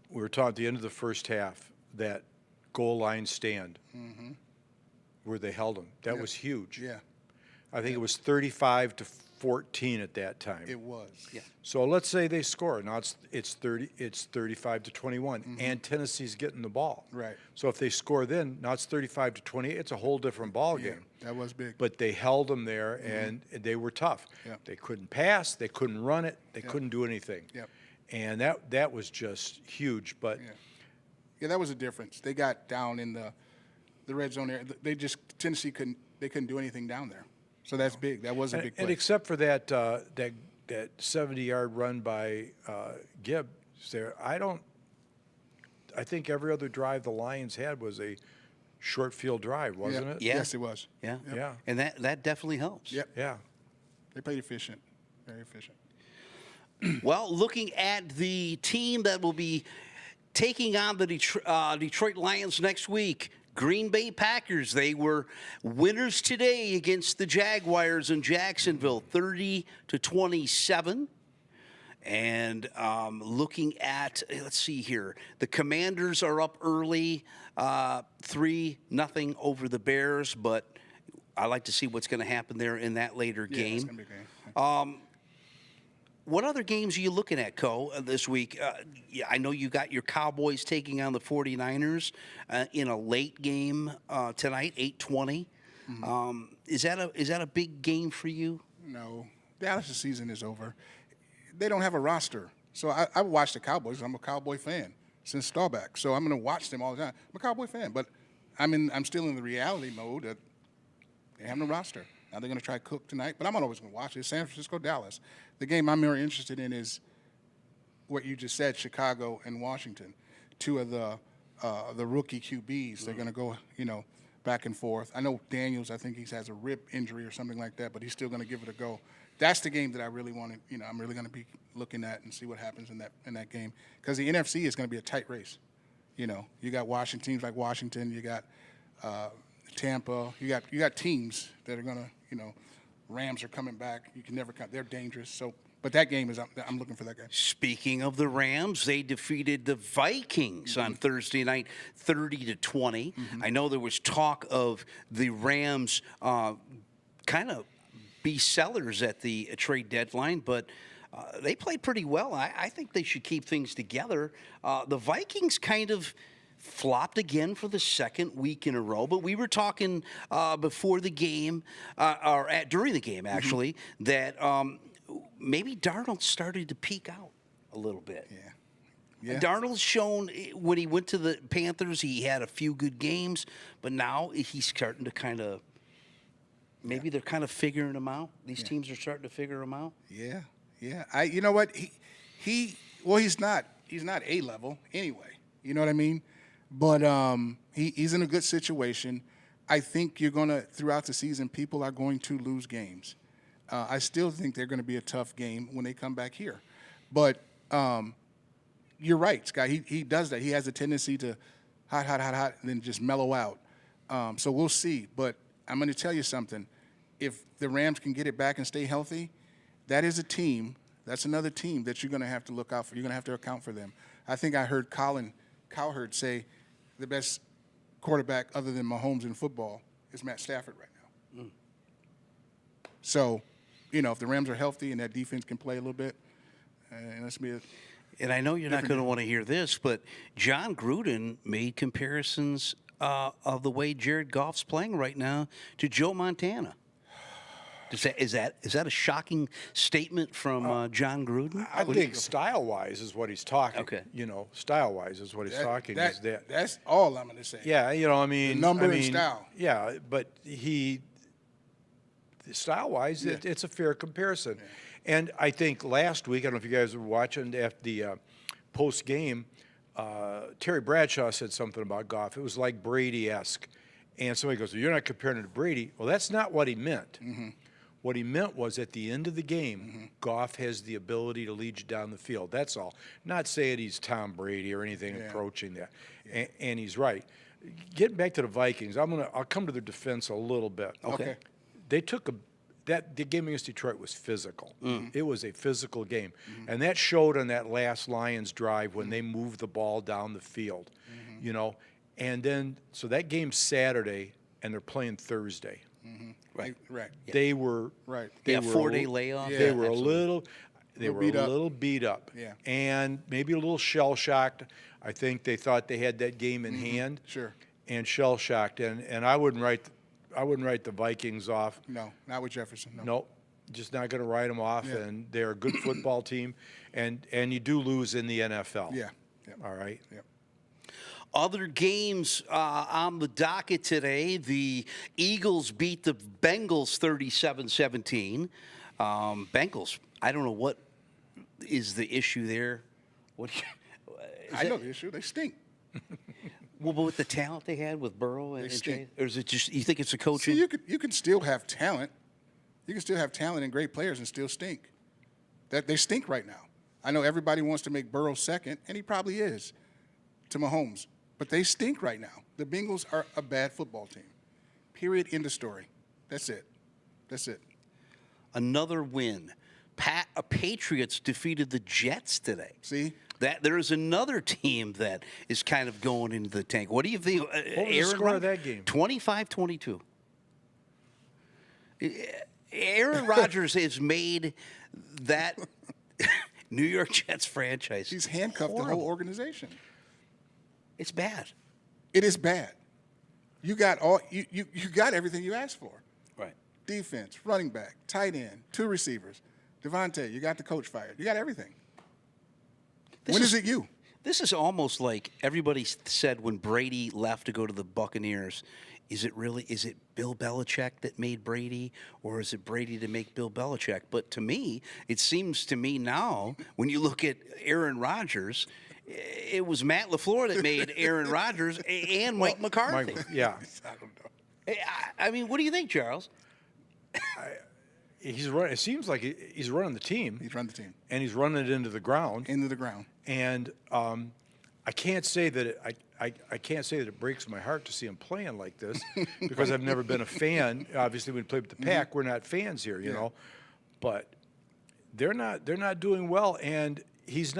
we were talking at the end of the first half, that goal line stand where they held them. That was huge. Yeah, I think it was 35-14 at that time. it was. Yeah. So let's say they score. Now it's 35-21, and Tennessee's getting the ball. Right. So if they score then, now it's 35-28. It's a whole different ball Yeah, game. that was big. But they held them there, and they were tough. Yeah. They couldn't pass. They couldn't run it. They couldn't do anything. Yep. And that was just huge. But Yeah, that was a difference. They got down in the red zone area. Tennessee couldn't do anything down there. So that's big. That was a big play. and except for that 70-yard run by Gibbs there, I think every other drive the Lions had was a short field drive, wasn't it? Yeah. Yes, it was. Yeah. Yep. Yeah. And that definitely helps. Yep. Yeah. They played efficient, very efficient. Well, looking at the team that will be taking on the Detroit Lions next week, Green Bay Packers. They were winners today against the Jaguars in Jacksonville, 30-27. And looking at, let's see here, the Commanders are up early, 3-0 over the Bears, but I like to see what's going to happen there in that later Yeah, game. it's gonna be a game. What other games are you looking at, Co, this week? I know you got your Cowboys taking on the 49ers in a late game tonight, 8:20. Is that a big game for you? No, Dallas' season is over. They don't have a roster. So I watch the Cowboys. I'm a Cowboy fan since Staubach. So I'm going to watch them all the time. I'm a Cowboy fan, but I'm still in the reality mode that they have no roster. Now they're going to try Cook tonight, but I'm not always going to watch it. San Francisco, Dallas. The game I'm more interested in is what you just said, Chicago and Washington. Two of the rookie QBs. They're going to go, back and forth. I know Daniels, I think he has a rib injury or something like that, but he's still going to give it a go. That's the game that I really want to, I'm really going to be looking at and see what happens in that game. Because the NFC is going to be a tight race. You got teams like Washington, you got Tampa, you got teams that are going to, Rams are coming back. You can never count. They're dangerous. So, but that game I'm looking for that game. Speaking of the Rams, they defeated the Vikings on Thursday night, 30-20. I know there was talk of the Rams kind of be sellers at the trade deadline, but they played pretty well. I think they should keep things together. The Vikings kind of flopped again for the second week in a row, but we were talking before the game, during the game actually, that maybe Darnold started to peak out a little bit. Yeah. Darnold's shown when he went to the Panthers, he had a few good games, but now he's starting to kind of, maybe they're kind of figuring him out. These teams are starting to figure him out. Yeah. You know what? He's not A level anyway. You know what I mean? But he's in a good situation. I think throughout the season, people are going to lose games. I still think they're going to be a tough game when they come back here. But you're right, Scott. He does that. He has a tendency to hot, and then just mellow out. So we'll see. But I'm going to tell you something. If the Rams can get it back and stay healthy, that is a team. That's another team that you're going to have to look out for. You're going to have to account for them. I think I heard Colin Cowherd say the best quarterback other than Mahomes in football is Matt Stafford right now. So if the Rams are healthy and that defense can play a little bit, and let's be. And I know you're not going to want to hear this, but John Gruden made comparisons of the way Jared Goff's playing right now to Joe Montana. Is that a shocking statement from John Gruden? I think style-wise is what he's talking. Okay. Style-wise is what he's talking. That's all I'm going to say. Yeah, The number and style. Yeah, but style-wise, it's a fair comparison. Yeah. And I think last week, I don't know if you guys were watching after the post-game, Terry Bradshaw said something about Goff. It was like Brady-esque. And somebody goes, well, you're not comparing it to Brady. Well, that's not what he meant. Mm-hmm. What he meant was at the end of the game, Goff has the ability to lead you down the field. That's all. Not saying he's Tom Brady or anything approaching that. Yeah. And he's right. Getting back to the Vikings, I'll come to their defense a little bit. Okay. They took the game against Detroit was physical. It was a physical game. And that showed on that last Lions drive when they moved the ball down the field. And then so that game's Saturday and they're playing Thursday. Right. They were right. They were 4-day layoff. They were absolutely. a little beat up. Yeah. And maybe a little shell shocked. I think they thought they had that game in hand. Sure. And shell shocked. And I wouldn't write the Vikings off. No, not with Jefferson. No. Nope. Just not going to write them off. Yeah. And they're a good football team. And you do lose in the NFL. Yeah. All right. Yeah. Other games on the docket today, the Eagles beat the Bengals 37-17. Bengals, I don't know what is the issue there. I know the issue. They stink. Well, but with the talent they had with Burrow and Jay, or is it just you think it's the coaching? See, you can still have talent. You can still have talent and great players and still stink. They stink right now. I know everybody wants to make Burrow second, and he probably is, to Mahomes. But they stink right now. The Bengals are a bad football team. Period. End of story. That's it. Another win. Patriots defeated the Jets today. See? That there is another team that is kind of going into the tank. What do you think? What was the score of that game? 25-22. Aaron Rodgers has made that New York Jets franchise. He's handcuffed the whole organization. It's bad. It is bad. You got you got everything you asked for. Right. Defense, running back, tight end, 2 receivers. Devontae, you got the coach fired. You got everything. When is it you? This is almost like everybody said when Brady left to go to the Buccaneers. Is it Bill Belichick that made Brady, or is it Brady to make Bill Belichick? But to me, it seems to me now, when you look at Aaron Rodgers, it was Matt LaFleur that made Aaron Rodgers and Mike McCarthy. Yeah. I don't know. I mean, what do you think, Charles? He's running. It seems like he's running the team. He's running the team. And he's running it into the ground. And I can't say that I can't say that it breaks my heart to see him playing like this because I've never been a fan. Obviously, when we played with the Pack, we're not fans here, you know. But they're not doing well, and he's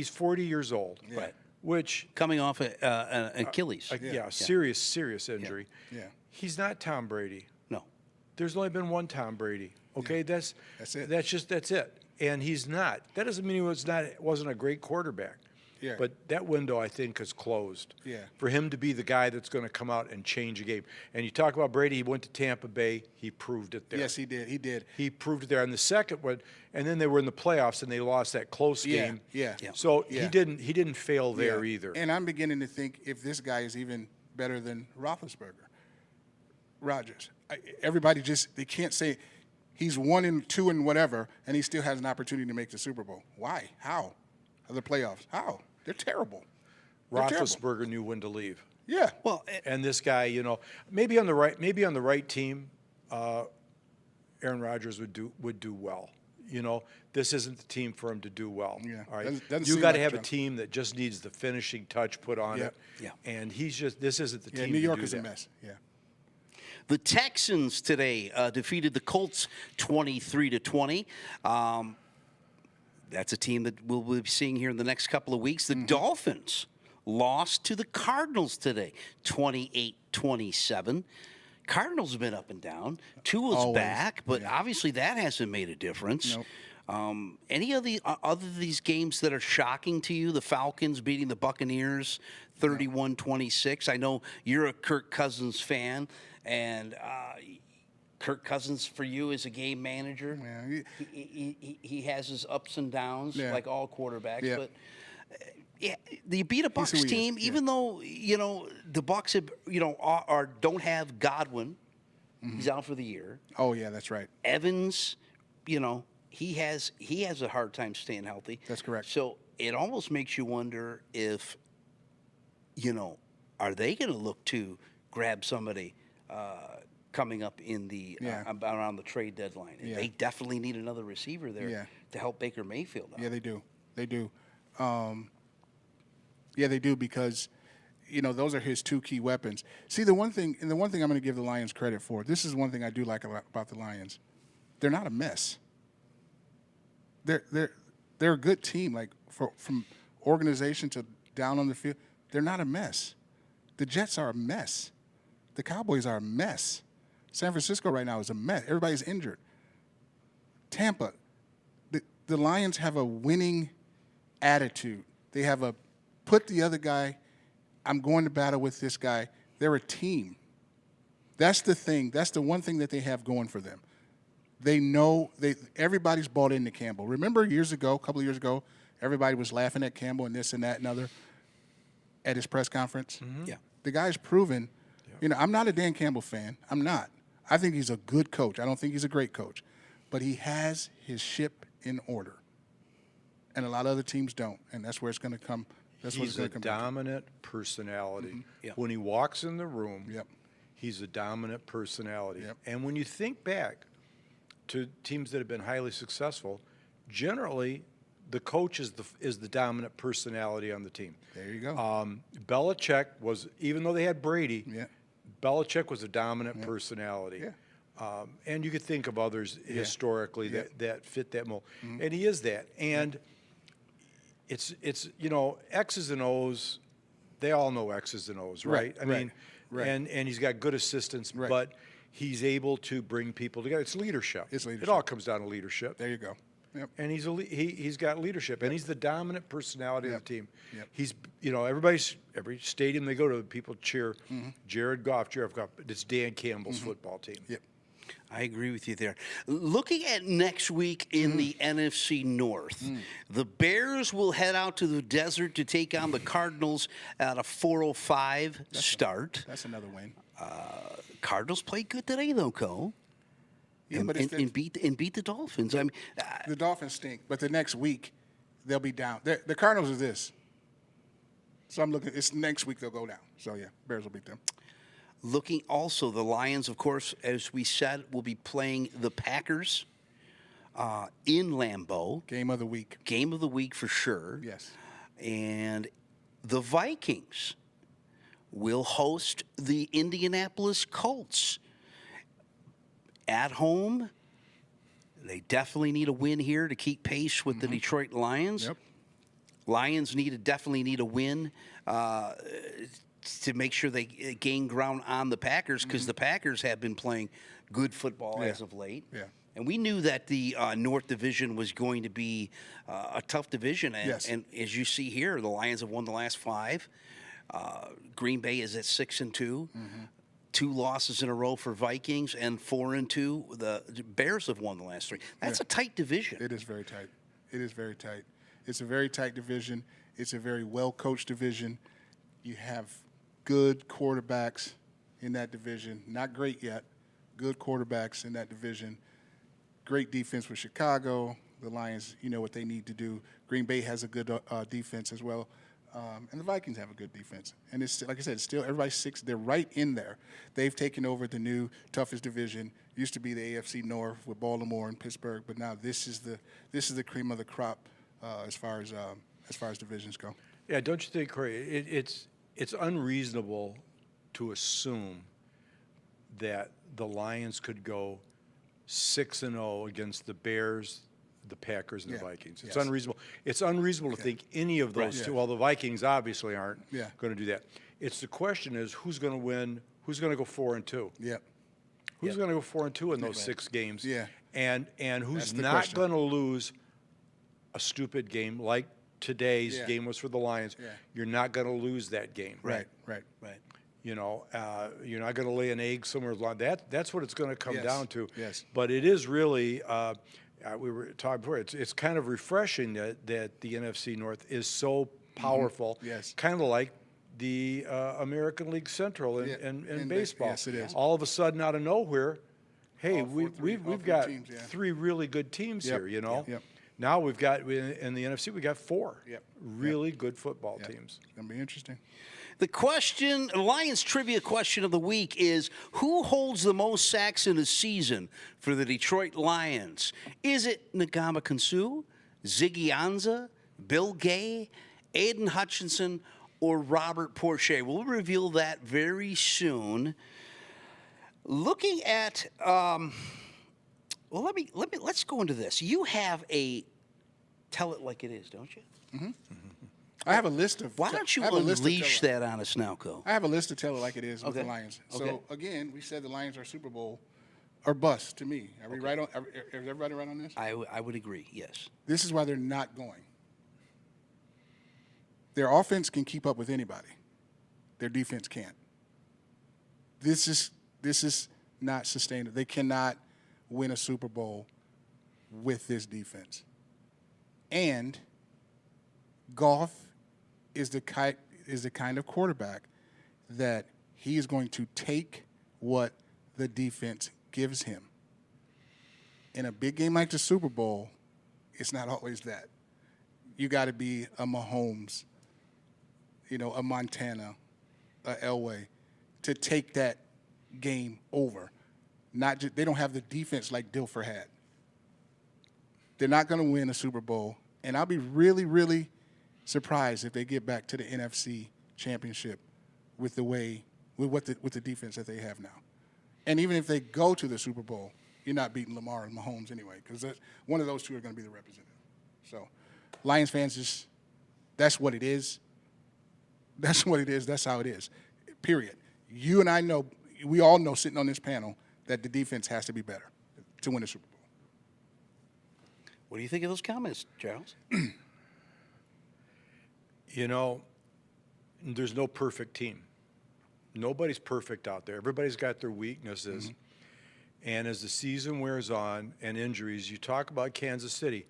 40 years old, right? Which coming off an Achilles, serious injury. Yeah. He's not Tom Brady. No, there's only been one Tom Brady. Okay, that's it. That's it. And he's not. That doesn't mean he wasn't a great quarterback. Yeah. But that window, I think, is closed. Yeah. For him to be the guy that's going to come out and change a game. And you talk about Brady, he went to Tampa Bay. He proved it there. Yes, he did. He proved it there. And the second one, and then they were in the playoffs and they lost that close game. Yeah. So he didn't fail there either. And I'm beginning to think if this guy is even better than Rodgers. Everybody they can't say he's 1-2 and whatever, and he still has an opportunity to make the Super Bowl. Why? How? The playoffs. How? They're terrible. Roethlisberger knew when to leave. Yeah. Well, and this guy, maybe on the right team, Aaron Rodgers would do well. This isn't the team for him to do well. Yeah. All right. Doesn't You seem got to like have a Trump. team that just needs the finishing touch put on it. Yeah. And this isn't the team. New York to do is a that. mess. Yeah. The Texans today defeated the Colts 23-20. That's a team that we'll be seeing here in the next couple of weeks. The Dolphins lost to the Cardinals today, 28-27. Cardinals have been up and down. Tua's Always, back, but yeah. obviously that hasn't made a difference. Nope. Any of the other of these games that are shocking to you? The Falcons beating the Buccaneers 31-26. I know you're a Kirk Cousins fan, and Kirk Cousins for you is a game manager. Yeah, He has his ups and downs, Yeah. like all quarterbacks. Yeah. But you beat a Bucs who he is, team, yeah. even though the Bucs have, don't have Godwin. He's out for the year. Oh yeah, that's right. Evans, he has a hard time staying healthy. That's correct. So it almost makes you wonder if, are they going to look to grab somebody coming up in the Yeah. around the trade deadline? Yeah. They definitely need another receiver there Yeah. to help Baker Mayfield out. Yeah, they do. They do. Yeah, they do because, those are his two key weapons. See, the one thing I'm going to give the Lions credit for, this is one thing I do like about the Lions. They're not a mess. They're a good team. Like from organization to down on the field, they're not a mess. The Jets are a mess. The Cowboys are a mess. San Francisco right now is a mess. Everybody's injured. Tampa, the Lions have a winning attitude. They have a put the other guy, I'm going to battle with this guy. They're a team. That's the thing. That's the one thing that they have going for them. They know everybody's bought into Campbell. Remember a couple of years ago, everybody was laughing at Campbell and this and that and other at his press conference? Yeah. The guy's proven, I'm not a Dan Campbell fan. I'm not. I think he's a good coach. I don't think he's a great coach. But he has his ship in order. And a lot of other teams don't. And that's where it's going to come. That's what it's He's going a to come down to. dominant personality. Yeah. When he walks in the room, Yep. he's a dominant personality. Yep. And when you think back to teams that have been highly successful, generally the coach is the dominant personality on the team. There you go. Belichick was, even though they had Brady, Yeah. Belichick was a dominant personality. Yeah. And you could think of others historically Yeah. that fit that mold. And he is that. And it's X's and O's, they all know X's and O's, right? I mean, right. and he's got good assistants, Right. but he's able to bring people together. It's leadership. It's leadership. It all comes down to leadership. There you go. Yep. And he's got leadership, and he's the dominant personality of the team. Yep. He's every stadium they go to, people cheer Jared Goff. It's Dan Campbell's football team. Yep. I agree with you there. Looking at next week in the NFC North, the Bears will head out to the desert to take on the Cardinals at a 4:05 start. That's another win. Cardinals played good today, though, Cole. Yeah, and, but it's and beat the Dolphins. I mean, the Dolphins stink, but the next week they'll be down. The Cardinals are this. So I'm looking. It's next week they'll go down. So yeah, Bears will beat them. looking also, the Lions, of course, as we said, will be playing the Packers in Lambeau. Game of the week. Game of the week for sure. Yes. And the Vikings will host the Indianapolis Colts at home. They definitely need a win here to keep pace with the Detroit Lions. Yep. Lions definitely need a win to make sure they gain ground on the Packers, because the Packers have been playing good football as of late. Yeah. And we knew that the North Division was going to be a tough division. And, Yes. and as you see here, the Lions have won the last 5. Green Bay is at 6-2. 2 losses in a row for Vikings, and 4-2. The Bears have won the last 3. That's a tight division. It is very tight. It is very tight. It's a very tight division. It's a very well-coached division. You have good quarterbacks in that division. Not great yet. Good quarterbacks in that division. Great defense with Chicago. The Lions, you know what they need to do. Green Bay has a good defense as well. And the Vikings have a good defense. And it's, like I said, it's still everybody's 6. They're right in there. They've taken over the new toughest division. Used to be the AFC North with Baltimore and Pittsburgh, but now this is the cream of the crop as far as divisions go. Yeah, don't you think, Corey? It's unreasonable to assume that the Lions could go 6-0 against the Bears, the Packers, and the Vikings. It's Yes. unreasonable. It's unreasonable to think any of those two. Well, the Vikings obviously aren't going to do that. It's the question is who's going to win? Who's going to go 4-2? Yep. Who's going to go 4-2 in those 6 games? Yeah. And who's That's the not question. going to lose a stupid game like today's Yeah. game was for the Lions? Yeah. You're not going to lose that game. Right. You know, you're not going to lay an egg somewhere along that's what it's going to come Yes, down to. yes. But it is really, we were talking before, it's kind of refreshing that the NFC North is so powerful. Yes. Kind of like the American League Central Yeah, in baseball. yes, it is. All of a sudden, out of nowhere, hey, All we've three got teams, yeah. 3 really good teams Yep, here, you know? yep. Now we've got, in the NFC, we got 4 Yep, really good football teams. It's going to be interesting. The Lions trivia question of the week is, who holds the most sacks in a season for the Detroit Lions? Is it Ndamukong, Ziggy Ansah, Bill Gay, Aiden Hutchinson, or Robert Porcher? We'll reveal that very soon. Looking at, let's go into this. You have a tell it like it is, don't you? I have a list of. Why don't you I have a list of unleash tell- that on us now, Co? I have a list to tell it like it is with the Okay. Lions. Okay. So again, we said the Lions are Super Bowl or bust to me. Are we right on? Is everybody right on this? I would agree, yes. This is why they're not going. Their offense can keep up with anybody. Their defense can't. This is not sustainable. They cannot win a Super Bowl with this defense. And Goff is the kind of quarterback that he is going to take what the defense gives him. In a big game like the Super Bowl, it's not always that. You got to be a Mahomes, a Montana, a Elway, to take that game over. They don't have the defense like Dilfer had. They're not going to win a Super Bowl, and I'll be really, really surprised if they get back to the NFC Championship with the defense that they have now. And even if they go to the Super Bowl, you're not beating Lamar and Mahomes anyway, because one of those two are going to be the representative. So, Lions fans, that's what it is. That's what it is. That's how it is. Period. You and I know, we all know sitting on this panel that the defense has to be better to win a Super Bowl. What do you think of those comments, Charles? There's no perfect team. Nobody's perfect out there. Everybody's got their weaknesses. And as the season wears on and injuries, you talk about Kansas City.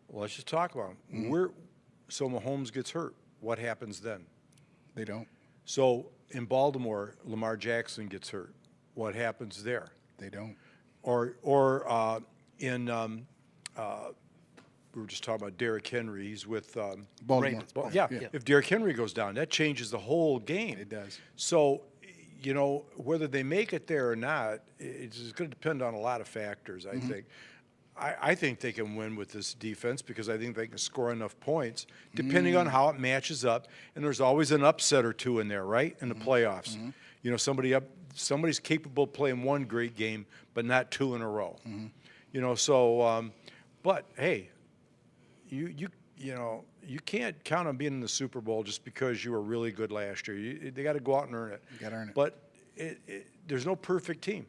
Well, let's just talk about them. So Mahomes gets hurt. What happens then? They don't. So in Baltimore, Lamar Jackson gets hurt. What happens there? They don't. Or we were just talking about Derrick Henry. He's with Baltimore. Ravens. Well, Yeah. if Derrick Henry goes down, that changes the whole game. It does. So, whether they make it there or not, it's going to depend on a lot of factors, I think. I think they can win with this defense because I think they can score enough points, depending on how it matches up. And there's always an upset or two in there, right, in the playoffs. Somebody's capable of playing one great game, but not 2 in a row. But hey, you can't count on being in the Super Bowl just because you were really good last year. They got to go out and earn it. You got to earn it. But there's no perfect team.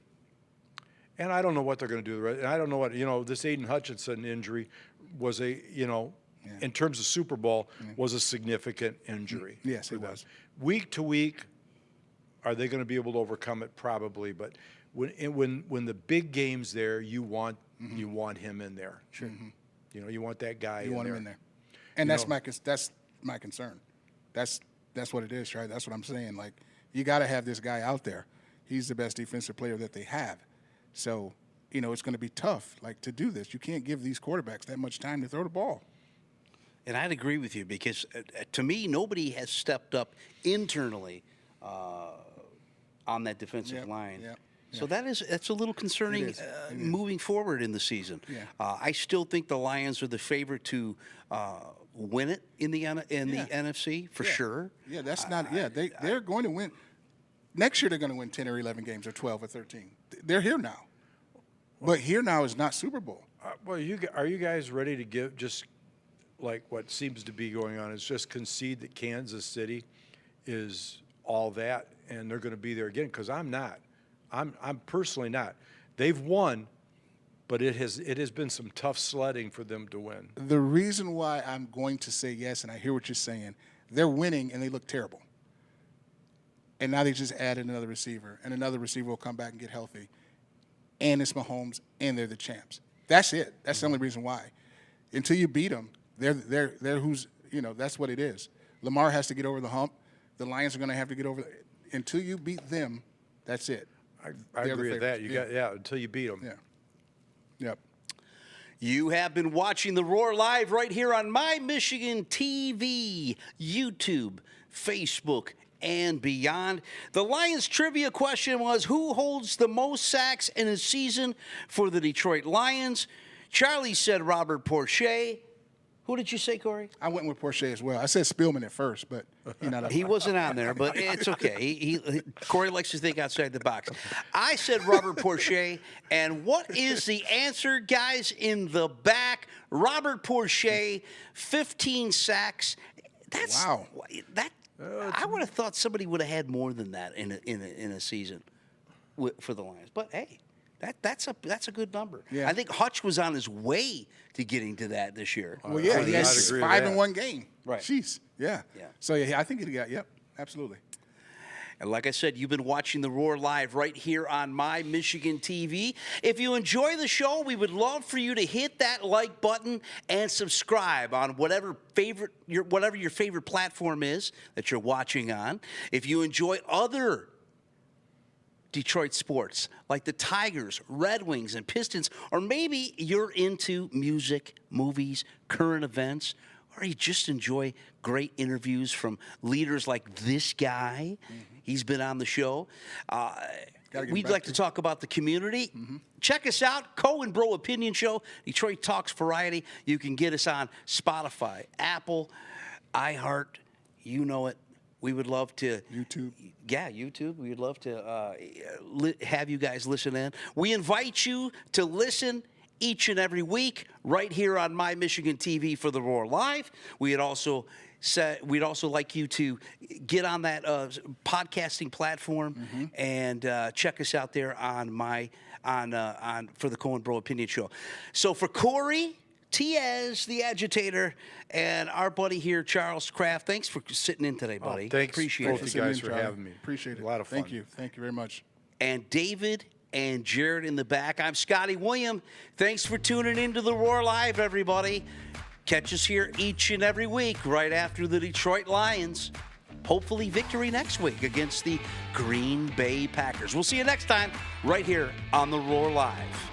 And I don't know what they're going to do. And I don't know what, this Aiden Hutchinson injury was in terms of Super Bowl, was a significant injury. Yes, it was. Week to week, are they going to be able to overcome it? Probably. But when the big game's there, you want him in there. Sure. You want that guy You in want there. him in there. And that's my concern. That's what it is, right? That's what I'm saying. Like, you got to have this guy out there. He's the best defensive player that they have. So, it's going to be tough, to do this. You can't give these quarterbacks that much time to throw the ball. And I'd agree with you because, to me, nobody has stepped up internally on that defensive line. Yep. So that's a little concerning It is. moving forward in the season. Yeah. I still think the Lions are the favorite to win it in the NFC for sure. Yeah, that's not. Yeah, they're going to win. Next year they're going to win 10 or 11 games or 12 or 13. They're here now. But here now is not Super Bowl. Well, are you guys ready to give just like what seems to be going on is just concede that Kansas City is all that and they're going to be there again? Because I'm not. I'm personally not. They've won, but it has been some tough sledding for them to win. The reason why I'm going to say yes, and I hear what you're saying, they're winning and they look terrible. And now they just added another receiver, and another receiver will come back and get healthy. And it's Mahomes, and they're the champs. That's it. That's the only reason why. Until you beat them, they're who's, that's what it is. Lamar has to get over the hump. The Lions are going to have to get over. Until you beat them, that's it. I agree with that. Until you beat them. Yeah. Yep. You have been watching The Roar live right here on My Michigan TV, YouTube, Facebook, and beyond. The Lions trivia question was, who holds the most sacks in a season for the Detroit Lions? Charlie said Robert Porcher. Who did you say, Corey? I went with Porcher as well. I said Spielman at first, but he wasn't on there, but it's okay. Corey likes to think outside the box. I said Robert Porcher, and what is the answer, guys, in the back? Robert Porcher, 15 sacks. Wow. I would have thought somebody would have had more than that in a season for the Lions. But hey, that's a good number. Yeah. I think Hutch was on his way to getting to that this year. Well, yeah, he has 5 in one game. Right. Jeez. Yeah. So yeah, I think he got. Yep. Absolutely. And like I said, you've been watching The Roar live right here on My Michigan TV. If you enjoy the show, we would love for you to hit that like button and subscribe on whatever your favorite platform is that you're watching on. If you enjoy other Detroit sports like the Tigers, Red Wings, and Pistons, or maybe you're into music, movies, current events, or you just enjoy great interviews from leaders like this guy. He's been on the show. We'd like to talk about the community. Check us out, Cohen Bro Opinion Show, Detroit Talks Variety. You can get us on Spotify, Apple, iHeart, you know it. We would love to YouTube. Yeah, YouTube. We would love to have you guys listen in. We invite you to listen each and every week right here on My Michigan TV for The Roar Live. We'd also like you to get on that podcasting platform and check us out there on for the Cohen Bro Opinion Show. So for Corey Tiez, the agitator, and our buddy here, Charles Kraft, thanks for sitting in today, buddy. Thanks, Appreciate both it. you guys, for having me. Appreciate it. A lot of fun. Thank you. Thank you very much. And David and Jared in the back. I'm Scotty William. Thanks for tuning into The Roar Live, everybody. Catch us here each and every week right after the Detroit Lions. Hopefully victory next week against the Green Bay Packers. We'll see you next time right here on The Roar Live.